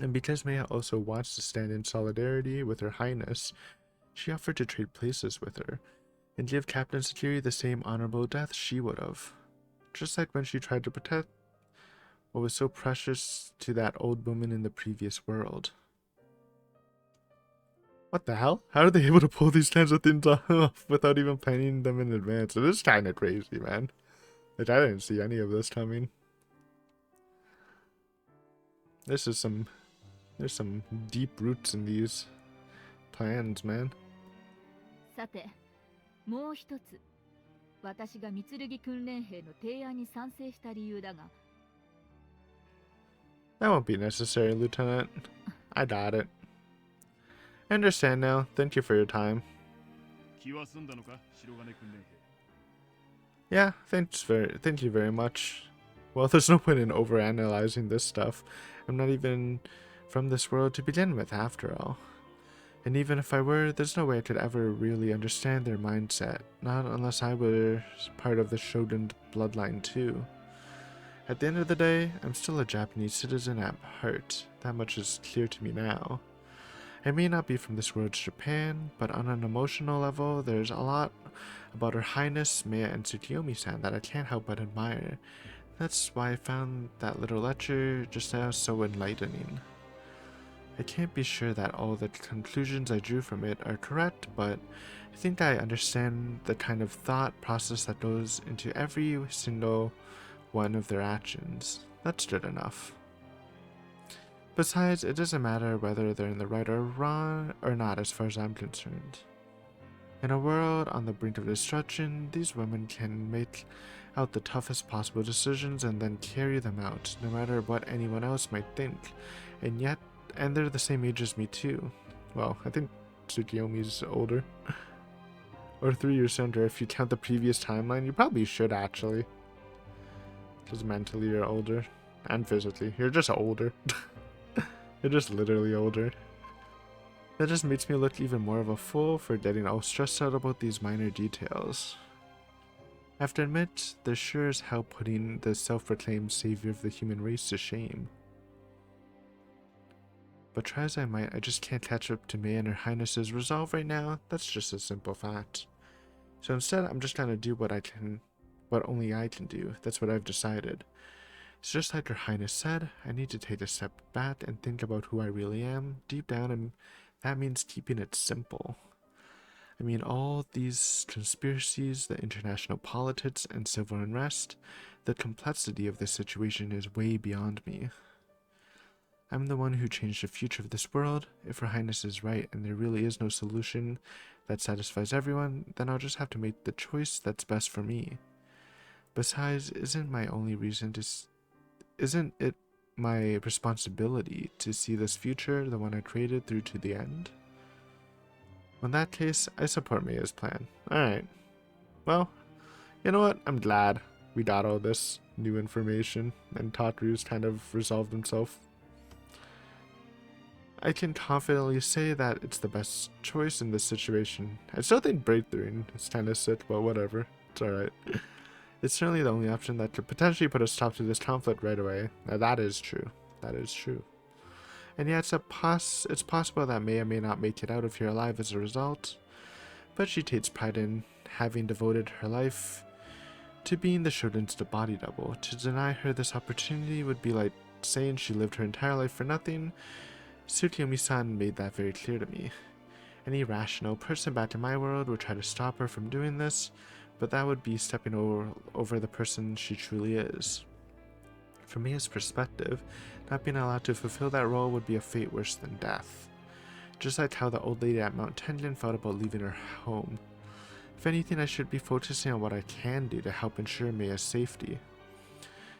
And because Maya also wants to stand in solidarity with Her Highness, she offered to trade places with her and give Captain Sakiri the same honorable death she would have, just like when she tried to protect what was so precious to that old woman in the previous world. What the hell? How are they able to pull these kinds of things off without even planning them in advance? It is kind of crazy, man. Like, I didn't see any of this coming. There's some deep roots in these plans, man. さて、もう一つ、私が三剣訓練兵の提案に賛成した理由だが。 That won't be necessary, Lieutenant. I got it. I understand now. Thank you for your time. 気は済んだのか、白金訓練兵。 Yeah, thank you very much. Well, there's no point in overanalyzing this stuff. I'm not even from this world to begin with, after all. And even if I were, there's no way I could ever really understand their mindset, not unless I were part of the Shogun bloodline too. At the end of the day, I'm still a Japanese citizen at heart. That much is clear to me now. I may not be from this world's Japan, but on an emotional level, there's a lot about Her Highness, Maya, and Tsukiyomi-san that I can't help but admire. That's why I found that little lecture just now so enlightening. I can't be sure that all the conclusions I drew from it are correct, but I think I understand the kind of thought process that goes into every single one of their actions. That's good enough. Besides, it doesn't matter whether they're in the right or wrong or not as far as I'm concerned. In a world on the brink of destruction, these women can make out the toughest possible decisions and then carry them out, no matter what anyone else might think. And they're the same age as me too. Well, I think Tsukiyomi's older. Or 3 years younger if you count the previous timeline. You probably should actually. Because mentally you're older. And physically. You're just older. You're just literally older. That just makes me look even more of a fool for getting all stressed out about these minor details. I have to admit, this sure is hell putting the self-proclaimed savior of the human race to shame. But try as I might, I just can't catch up to Maya and Her Highness's resolve right now. That's just a simple fact. So instead, I'm just gonna do what only I can do. That's what I've decided. It's just like Her Highness said, I need to take a step back and think about who I really am, deep down, and that means keeping it simple. I mean, all these conspiracies, the international politics, and civil unrest, The complexity of this situation is way beyond me. I'm the one who changed the future of this world. If Her Highness is right and there really is no solution that satisfies everyone, then I'll just have to make the choice that's best for me. Besides, isn't it my responsibility to see this future, the one I created, through to the end? In that case, I support Mia's plan. Alright. Well, you know what? I'm glad we got all this new information and Tataru's kind of resolved himself. I can confidently say that it's the best choice in this situation. I still think breakthrough is kind of sick, but whatever. It's alright. It's certainly the only option that could potentially put a stop to this conflict right away. Now that is true. That is true. And yeah, it's possible that Maya may not make it out of here alive as a result, but she takes pride in having devoted her life to being the Shogun's Bodydouble. To deny her this opportunity would be like saying she lived her entire life for nothing. Tsukiyomi-san made that very clear to me. Any rational person back in my world would try to stop her from doing this, but that would be stepping over the person she truly is. From Mia's perspective, not being allowed to fulfill that role would be a fate worse than death. Just like how the old lady at Mount Tenjin felt about leaving her home. If anything, I should be focusing on what I can do to help ensure Mia's safety.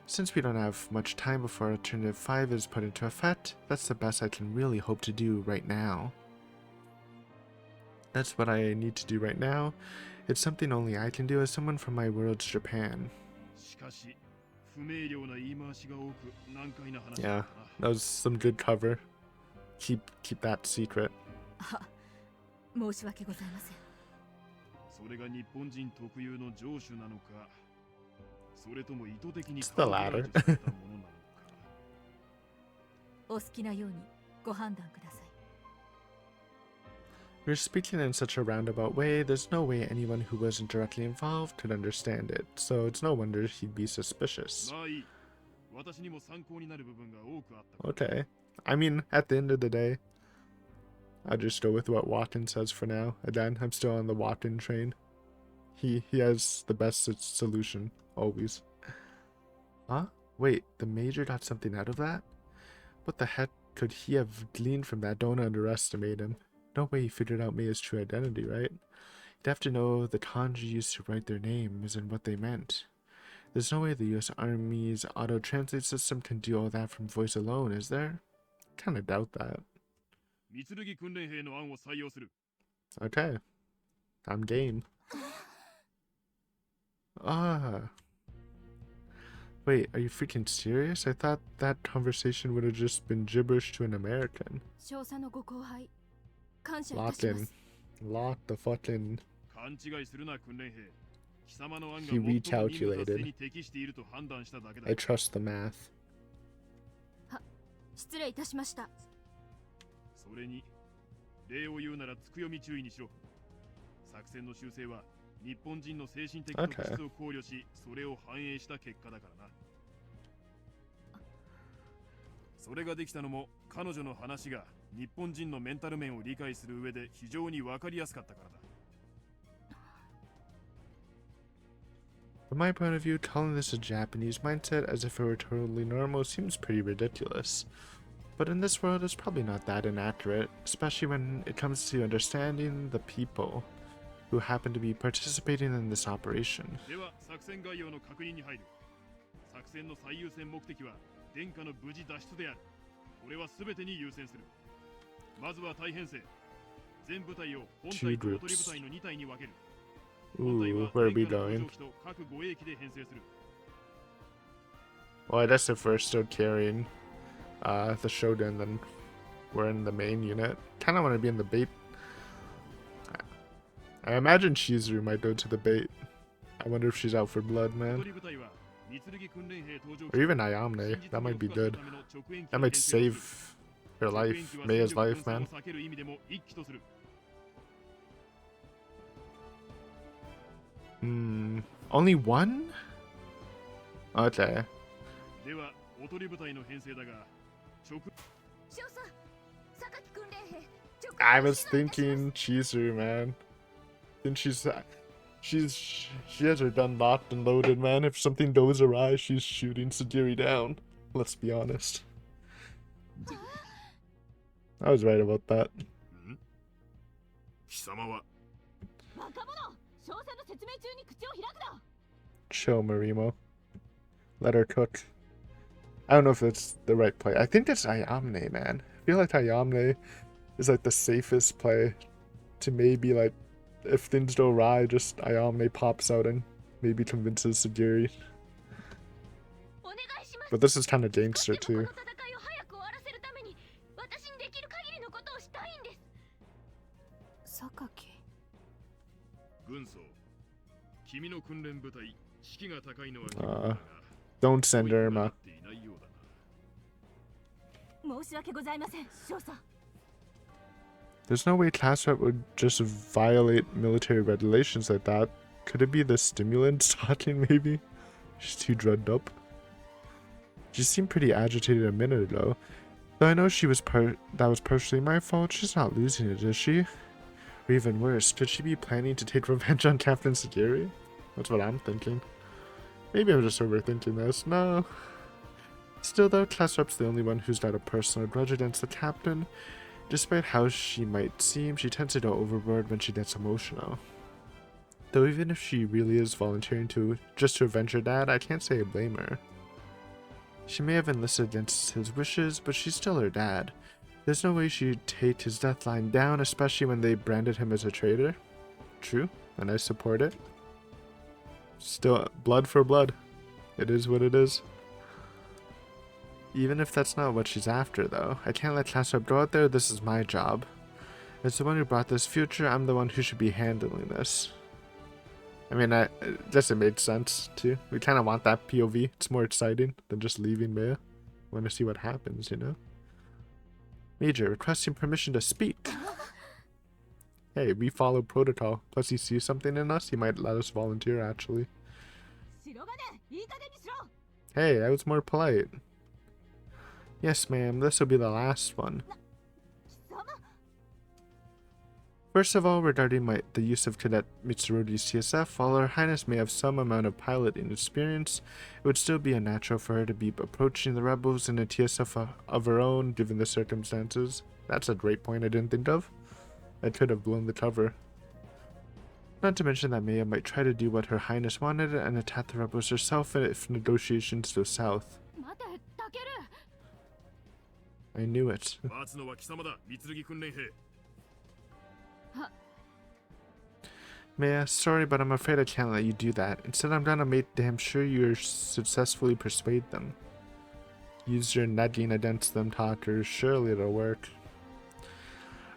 Since we don't have much time before Alternative 5 is put into effect, that's the best I can really hope to do right now. That's what I need to do right now. It's something only I can do as someone from my world's Japan. Yeah, that was some good cover. Keep that secret. 申し訳ございません。それが日本人特有の常習なのか、それとも意図的に It's the latter. お好きなようにご判断ください。 You're speaking in such a roundabout way, there's no way anyone who wasn't directly involved could understand it, so it's no wonder he'd be suspicious. Okay. I mean, at the end of the day, I'll just go with what Watten says for now. Again, I'm still on the Watten train. He has the best solution, always. Huh? Wait, the Major got something out of that? What the heck could he have gleaned from that? Don't underestimate him. No way he figured out Mia's true identity, right? You'd have to know the kanji used to write their names and what they meant. There's no way the US Army's auto-translate system can do all that from voice alone, is there? Kinda doubt that. Okay. I'm game. Ah. Wait, are you freaking serious? I thought that conversation would have just been gibberish to an American. Lock in. Lock the fucking... He recalculated. I trust the math. 失礼いたしました。それに、礼を言うならつくよみ注意にしろ。作戦の修正は日本人の精神的特質を考慮し、それを反映した結果だからな。それができたのも彼女の話が日本人のメンタル面を理解する上で非常に分かりやすかったからだ。From my point of view, calling this a Japanese mindset as if it were totally normal seems pretty ridiculous. But in this world, it's probably not that inaccurate, especially when it comes to understanding the people who happen to be participating in this operation. では、作戦概要の確認に入る。作戦の最優先目的は殿下の無事脱出である。これは全てに優先する。まずは大編成。全部隊を本隊とおとり部隊の2隊に分ける。 Ooh, where are we going? Well, I guess if we're still carrying the Shogun, then we're in the main unit. Kind of want to be in the bait. I imagine Shizuru might go to the bait. I wonder if she's out for blood, man. Or even Ayamne. That might be good. That might save her life, Meia's life, man. Only one? Okay. I was thinking Chizuru, man. Then she's... She has her gun locked and loaded, man. If something goes awry, she's shooting Sajiri down. Let's be honest. I was right about that. 貴様は Chill, Marimo. Let her cook. I don't know if that's the right play. I think it's Ayamne, man. I feel like Ayamne is like the safest play to maybe like if things go awry, just Ayamne pops out and maybe convinces Sagiri. But this is kind of gangster too. 軍曹君の訓練部隊士気が高いのは結構だが Don't send Irma. っていないようだな 申し訳ございません少佐 There's no way class rep would just violate military regulations like that. Could it be the stimulants talking, maybe? She's too drugged up. She seemed pretty agitated a minute ago. Though I know that was partially my fault, she's not losing it, is she? Or even worse, could she be planning to take revenge on Captain Sagiri? That's what I'm thinking. Maybe I'm just overthinking this. No. Still though, class rep's the only one who's got a personal grudge against the captain. Despite how she might seem, she tends to go overboard when she gets emotional. Though even if she really is volunteering to avenge her dad, I can't say I blame her. She may have enlisted against his wishes, but she's still her dad. There's no way she'd take his death line down, especially when they branded him as a traitor. True, and I support it. Still, blood for blood. It is what it is. Even if that's not what she's after, though. I can't let class rep go out there, this is my job. As the one who brought this future, I'm the one who should be handling this. I mean, I guess it made sense, too. We kind of want that POV. It's more exciting than just leaving Maya. Want to see what happens, you know? Major, requesting permission to speak. Hey, we follow protocol. Plus he sees something in us, he might let us volunteer, actually. Hey, I was more polite. Yes, ma'am, this will be the last one. First of all, regarding the use of Cadet Mitsurugi's TSF, while Her Highness may have some amount of piloting experience, it would still be unnatural for her to be approaching the rebels in a TSF of her own, given the circumstances. That's a great point I didn't think of. I could have blown the cover. Not to mention that Maya might try to do what Her Highness wanted and attack the rebels herself if negotiations go south. I knew it. バーツのは貴様だ三剣訓練兵 Maya, sorry, but I'm afraid I can't let you do that. Instead, I'm gonna make damn sure you successfully persuade them. Use your nagging against them, talkers. Surely it'll work.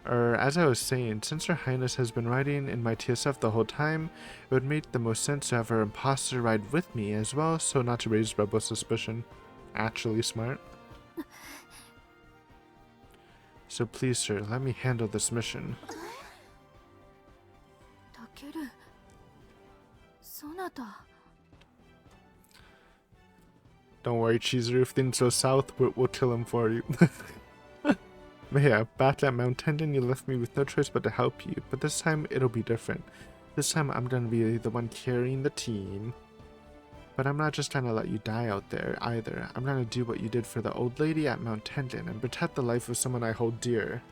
As I was saying, since Her Highness has been riding in my TSF the whole time, it would make the most sense to have her imposter ride with me as well, so not to raise rebel suspicion. Actually smart. So please, sir, let me handle this mission. Don't worry, Chizuru, if things go south, we'll kill him for you. Maya, back at Mount Tendon, you left me with no choice but to help you, but this time it'll be different. This time I'm gonna be the one carrying the team. But I'm not just gonna let you die out there, either. I'm gonna do what you did for the old lady at Mount Tendon and protect the life of someone I hold dear.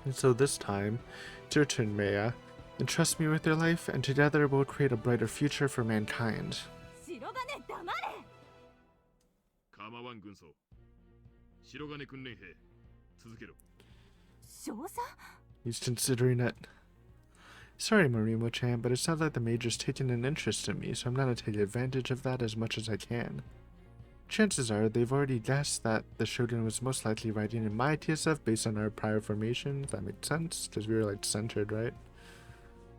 And so this time, it's your turn, Maya. Entrust me with your life, and together we'll create a brighter future for mankind. 構わん軍曹白金訓練兵続けろ He's considering it. Sorry, Marimo-chan, but it sounds like the Major's taking an interest in me, so I'm gonna take advantage of that as much as I can. Chances are they've already guessed that the Shogun was most likely riding in my TSF based on our prior formations. That makes sense, because we were like centered, right?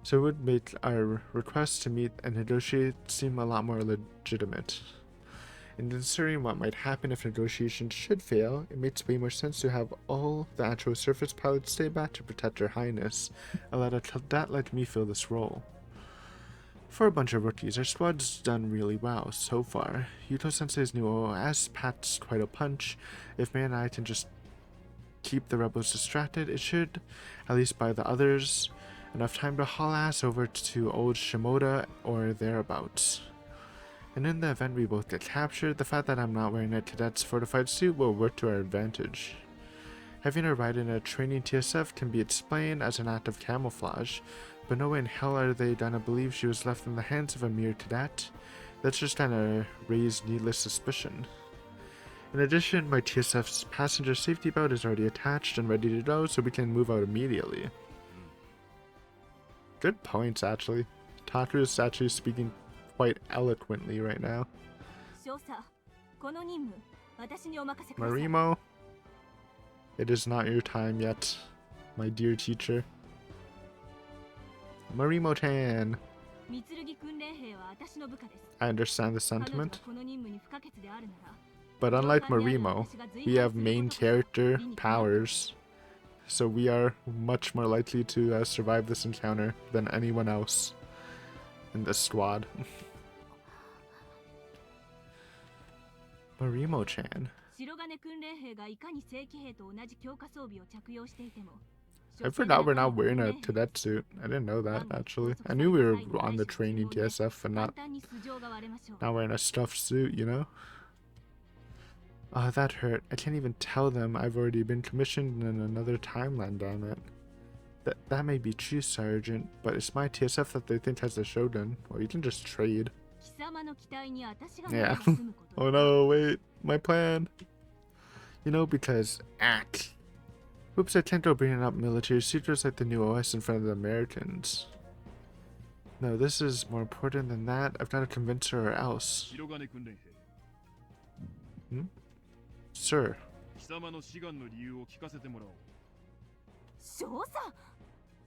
So it would make our request to meet and negotiate seem a lot more legitimate. And considering what might happen if negotiations should fail, it makes way more sense to have all the actual surface pilots stay back to protect Her Highness, and let a cadet like me fill this role. For a bunch of rookies, our squad's done really well so far. Yuto-sensei's new OOS packs quite a punch. If Mei and I can just keep the rebels distracted, it should, at least by the others, Enough time to haul ass over to old Shimoda or thereabouts. And in the event we both get captured, the fact that I'm not wearing a cadet's fortified suit will work to our advantage. Having her ride in a training TSF can be explained as an act of camouflage, but no way in hell are they gonna believe she was left in the hands of a mere cadet. That's just gonna raise needless suspicion. In addition, my TSF's passenger safety belt is already attached and ready to go, so we can move out immediately. Good points, actually. Taku is actually speaking quite eloquently right now. Marimo, it is not your time yet, my dear teacher. Marimo-chan. I understand the sentiment. But unlike Marimo, we have main character powers, so we are much more likely to survive this encounter than anyone else in this squad. Marimo-chan. I forgot we're not wearing a cadet suit. I didn't know that, actually. I knew we were on the training TSF and not wearing a stuffed suit, you know? Oh, that hurt. I can't even tell them I've already been commissioned in another timeline, damn it. That may be true, Sergeant, but it's my TSF that they think has the Shogun. Well, you can just trade. Yeah. Oh no, wait. My plan. You know, because... Oops, I can't go bringing up military secrets like the new OS in front of the Americans. No, this is more important than that. I've got to convince her or else. Hmm? Sir.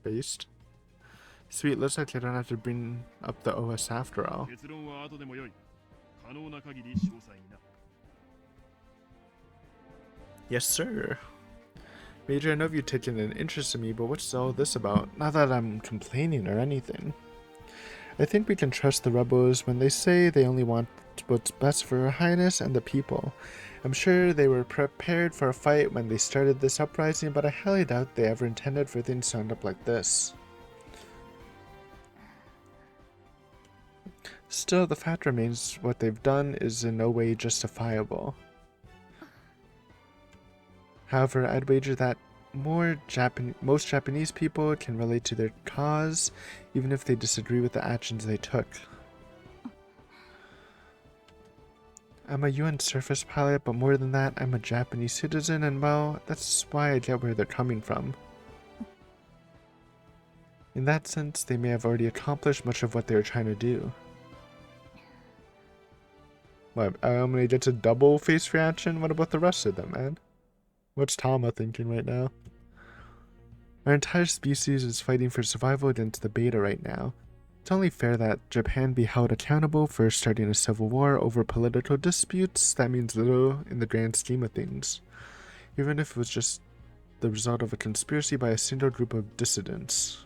Based? Sweet, looks like I don't have to bring up the OS after all. Yes, sir. Major, I know you've taken an interest in me, but what's all this about? Not that I'm complaining or anything. I think we can trust the rebels when they say they only want what's best for Her Highness and the people. I'm sure they were prepared for a fight when they started this uprising, but I highly doubt they ever intended for things to end up like this. Still, the fact remains what they've done is in no way justifiable. However, I'd wager that most Japanese people can relate to their cause, even if they disagree with the actions they took. I'm a UN surface pilot, but more than that, I'm a Japanese citizen, and well, that's why I get where they're coming from. In that sense, they may have already accomplished much of what they were trying to do. What, I'm gonna get a double face reaction? What about the rest of them, man? What's Tama thinking right now? Our entire species is fighting for survival against the beta right now. It's only fair that Japan be held accountable for starting a civil war over political disputes that means little in the grand scheme of things, even if it was just the result of a conspiracy by a single group of dissidents.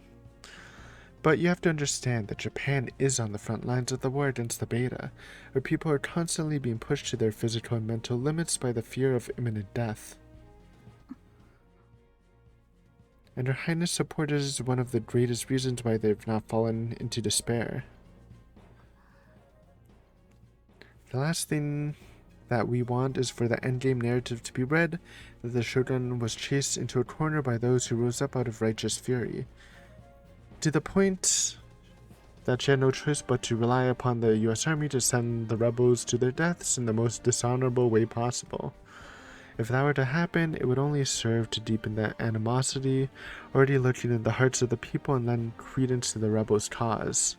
But you have to understand that Japan is on the front lines of the war against the beta, where people are constantly being pushed to their physical and mental limits by the fear of imminent death. And Her Highness' support is one of the greatest reasons why they've not fallen into despair. The last thing that we want is for the endgame narrative to be read that the Shogun was chased into a corner by those who rose up out of righteous fury, to the point that she had no choice but to rely upon the US Army to send the rebels to their deaths in the most dishonorable way possible. If that were to happen, it would only serve to deepen the animosity already lurking in the hearts of the people and lend credence to the rebels' cause.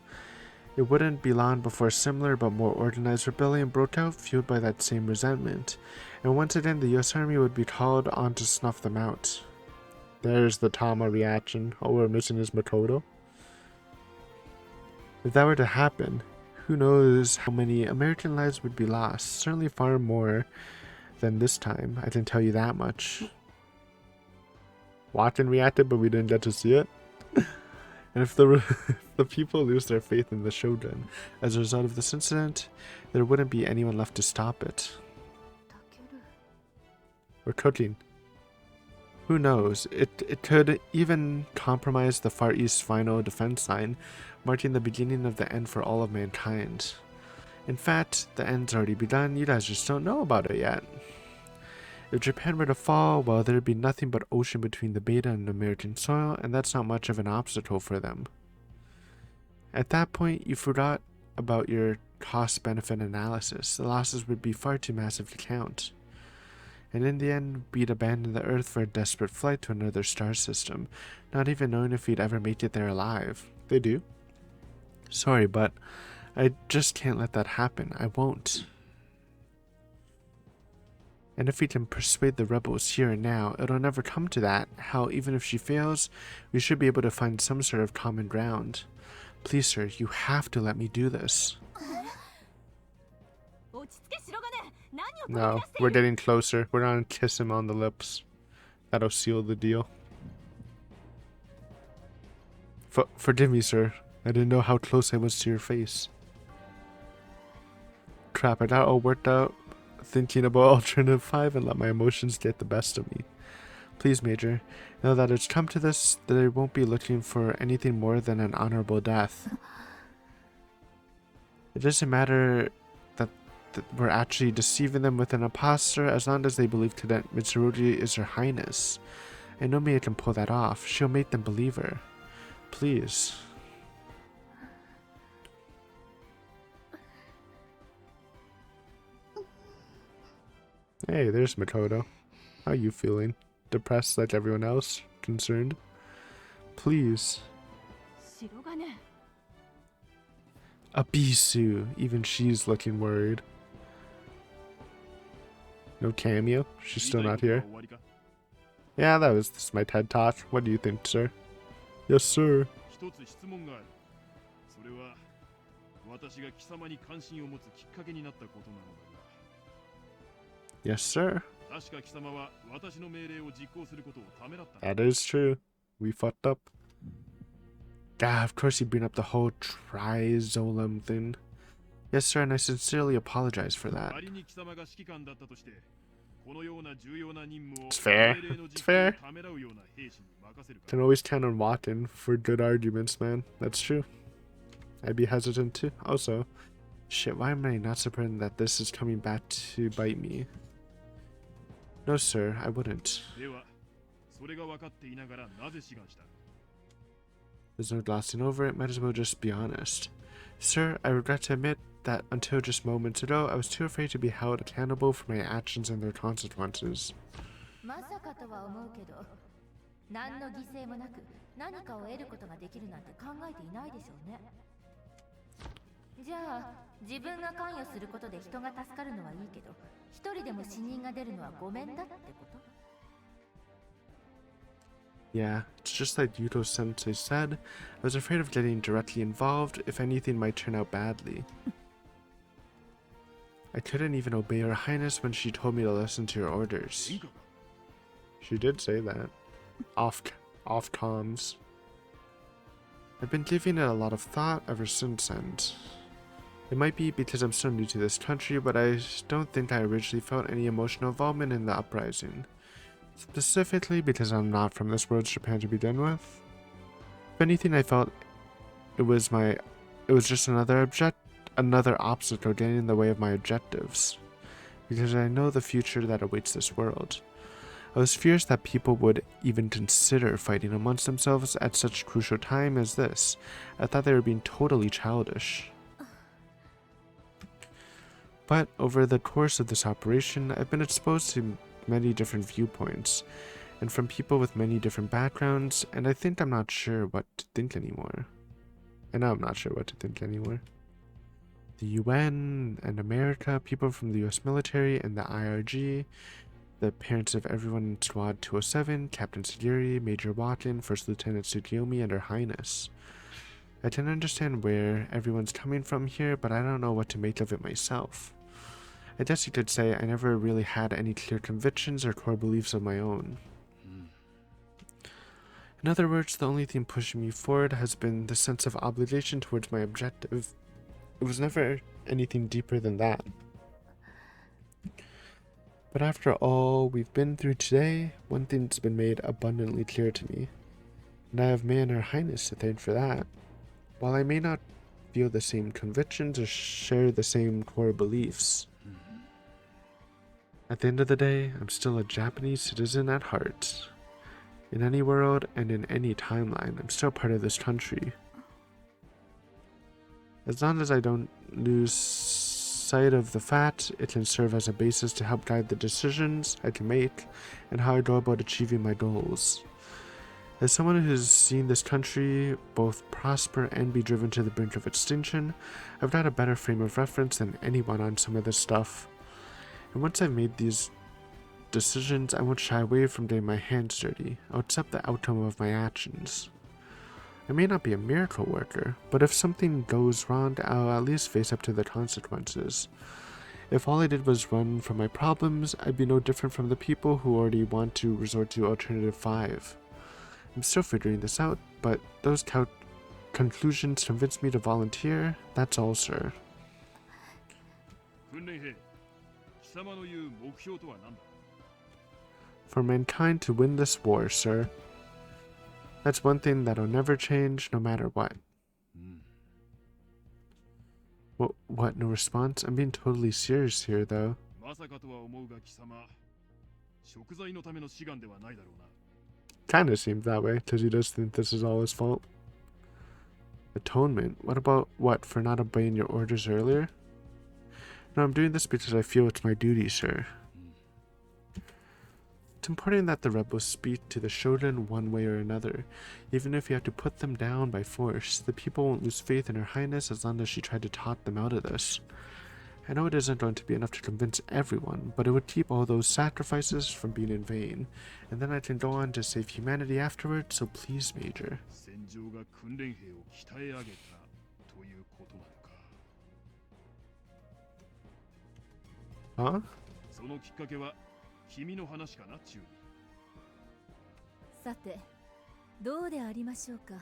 It wouldn't be long before a similar but more organized rebellion broke out, fueled by that same resentment, and once again the US Army would be called on to snuff them out. There's the Tama reaction. All we're missing is Makoto. If that were to happen, who knows how many American lives would be lost, certainly far more than this time, I can tell you that much. Watson reacted, but we didn't get to see it. And if the people lose their faith in the Shogun as a result of this incident, there wouldn't be anyone left to stop it. We're cooking. Who knows? It could even compromise the Far East's final defense line, marking the beginning of the end for all of mankind. In fact, the end's already begun, you guys just don't know about it yet. If Japan were to fall, well, there'd be nothing but ocean between the Beta and American soil, and that's not much of an obstacle for them. At that point, you forgot about your cost-benefit analysis. The losses would be far too massive to count. And in the end, we'd abandon the Earth for a desperate flight to another star system, not even knowing if we'd ever make it there alive. They do. Sorry, but I just can't let that happen. I won't. And if we can persuade the rebels here and now, it'll never come to that. Hell, even if she fails, we should be able to find some sort of common ground. Please, sir, you have to let me do this. No, we're getting closer. We're gonna kiss him on the lips. That'll seal the deal. Forgive me, sir. I didn't know how close I was to your face. Crap, I got all worked out thinking about Alternative 5 and let my emotions get the best of me. Please, Major, know that it's come to this, that I won't be looking for anything more than an honorable death. It doesn't matter that we're actually deceiving them with an imposter, as long as they believe Cadet Mitsurugi is Her Highness. I know Mia can pull that off. She'll make them believe her. Please. Hey, there's Makoto. How you feeling? Depressed like everyone else? Concerned? Please. Abisu. Even she's looking worried. No cameo? She's still not here? Yeah, this is my TED Talk. What do you think, sir? Yes, sir. Yes, sir. That is true. We fucked up. God, of course you bring up the whole trizolam thing. Yes, sir, and I sincerely apologize for that. It's fair. It's fair. Can always count on Walken for good arguments, man. That's true. I'd be hesitant too. Also, shit, why am I not surprised that this is coming back to bite me? No, sir, I wouldn't. There's no glossing over it, might as well just be honest. Sir, I regret to admit that until just moments ago, I was too afraid to be held accountable for my actions and their consequences. Yeah, it's just like Yuto Sensei said, I was afraid of getting directly involved if anything might turn out badly. I couldn't even obey Her Highness when she told me to listen to her orders. She did say that. Off comms. I've been giving it a lot of thought ever since, and it might be because I'm so new to this country, but I don't think I originally felt any emotional involvement in the uprising. Specifically because I'm not from this world's Japan to begin with. If anything, I felt it was just another obstacle getting in the way of my objectives. Because I know the future that awaits this world. I was fierce that people would even consider fighting amongst themselves at such a crucial time as this. I thought they were being totally childish. But over the course of this operation, I've been exposed to many different viewpoints, and from people with many different backgrounds, and I think I'm not sure what to think anymore. And now I'm not sure what to think anymore. The UN and America, people from the US military and the IRG, the parents of everyone in Squad 207, Captain Sagiri, Major Walken, First Lieutenant Tsukiyomi, and Her Highness. I can understand where everyone's coming from here, but I don't know what to make of it myself. I guess you could say I never really had any clear convictions or core beliefs of my own. In other words, the only thing pushing me forward has been the sense of obligation towards my objective. It was never anything deeper than that. But after all we've been through today, one thing's been made abundantly clear to me, and I have May and Her Highness to thank for that. While I may not feel the same convictions or share the same core beliefs, at the end of the day, I'm still a Japanese citizen at heart. In any world and in any timeline, I'm still part of this country. As long as I don't lose sight of the fact, it can serve as a basis to help guide the decisions I can make and how I go about achieving my goals. As someone who's seen this country both prosper and be driven to the brink of extinction, I've got a better frame of reference than anyone on some of this stuff. And once I've made these decisions, I won't shy away from getting my hands dirty. I'll accept the outcome of my actions. I may not be a miracle worker, but if something goes wrong, I'll at least face up to the consequences. If all I did was run from my problems, I'd be no different from the people who already want to resort to Alternative 5. I'm still figuring this out, but those conclusions convinced me to volunteer. That's all, sir. 訓練兵、貴様の言う目標とは何だ？ For mankind to win this war, sir. That's one thing that'll never change, no matter what. What? No response? I'm being totally serious here, though. まさかとは思うが貴様、食材のための志願ではないだろうな。 Kinda seems that way, because he does think this is all his fault. Atonement? What about what, for not obeying your orders earlier? No, I'm doing this because I feel it's my duty, sir. It's important that the rebels speak to the Shogun one way or another. Even if you have to put them down by force, the people won't lose faith in Her Highness as long as she tried to talk them out of this. I know it isn't going to be enough to convince everyone, but it would keep all those sacrifices from being in vain, and then I can go on to save humanity afterwards, so please, Major. 戦場が訓練兵を鍛え上げたということなのか。 Huh? そのきっかけは君の話かな、チュー。さて、どうでありましょうか。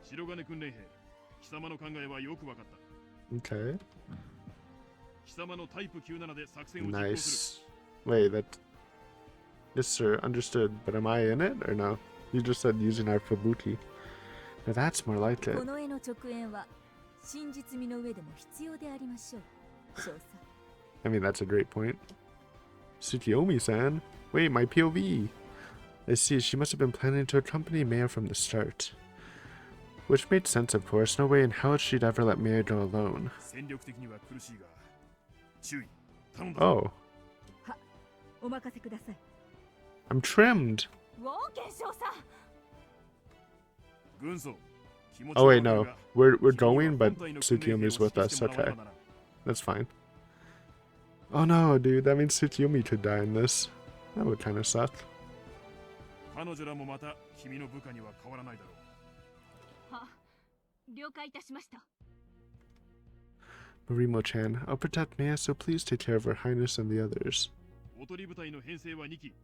白金訓練兵、貴様の考えはよくわかった。 Okay. 貴様のタイプ97で作戦を実行する。 Nice. Wait, that... Yes, sir, understood, but am I in it, or no? You just said using our kabuki. Now that's more like it. この絵の直演は真実味の上でも必要でありましょう。少佐。 I mean, that's a great point. Tsukiyomi-san? Wait, my POV! I see, she must have been planning to accompany Maya from the start. Which made sense, of course. No way in hell she'd ever let Maya go alone. 戦力的には苦しいが、注意、頼んだ。 Oh, は、お任せください。 I'm trimmed! ウォーケン少佐。 軍曹、気持ち Oh は wait, わかる no. が、 We're going, 君には but 本体の訓練兵を Tsukiyomi's with 指揮 us. してもらわ Okay, ねばならん。 that's fine. Oh no, dude, that means Tsukiyomi could die in this. That would kinda suck. 彼女らもまた君の部下には変わらないだろう。は、了解いたしました。 Marimo-chan, I'll protect Maya, so please take care of Her Highness and the others. おとり部隊の編成は2機。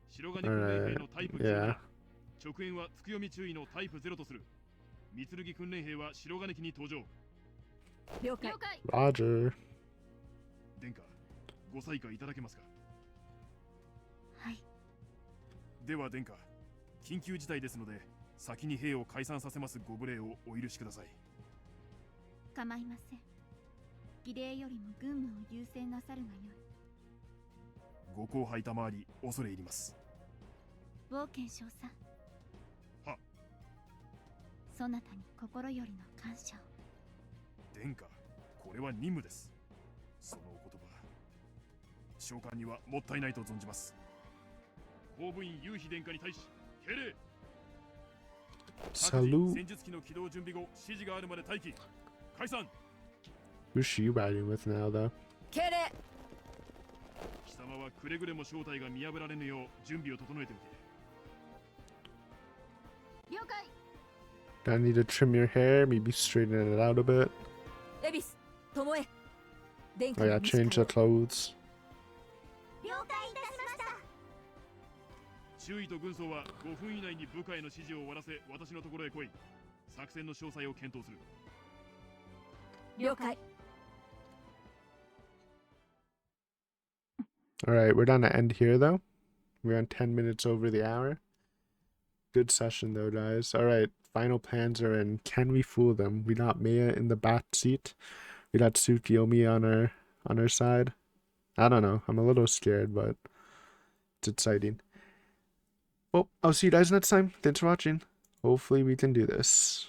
白金訓練兵のタイプ Yeah. 9、直縁はつくよみ注意のタイプ0とする。三剣訓練兵は白金機に登場。了解。 Roger. 殿下、ご裁可いただけますか。はい。では殿下、緊急事態ですので、先に兵を解散させますご無礼をお許しください。構いません。儀礼よりも軍務を優先なさるがよい。ご後輩賜り恐れ入ります。冒険少佐。は。そなたに心よりの感謝を。殿下、これは任務です。そのお言葉、召喚にはもったいないと存じます。公務員夕日殿下に対し、敬礼。 Salute. 戦術機の起動準備後、指示があるまで待機。解散。 Who's she riding with now, though? 敬礼。貴様はくれぐれも正体が見破られぬよう準備を整えておけ。了解。 Do I need to trim your hair? Maybe straighten it out a bit? エビス、トモエ。殿 Oh 下 yeah, の change the clothes. 了解いたしました。周囲と軍曹は5分以内に部下への指示を終わらせ、私のところへ来い。作戦の詳細を検討する。了解。Alright, we're gonna end here though. We're on 10 minutes over the hour. Good session though, guys. Alright, final plans are in. Can we fool them? We got Maya in the back seat. We got Tsukiyomi on our side. I don't know. I'm a little scared, but it's exciting. Well, I'll see you guys next time. Thanks for watching. Hopefully we can do this.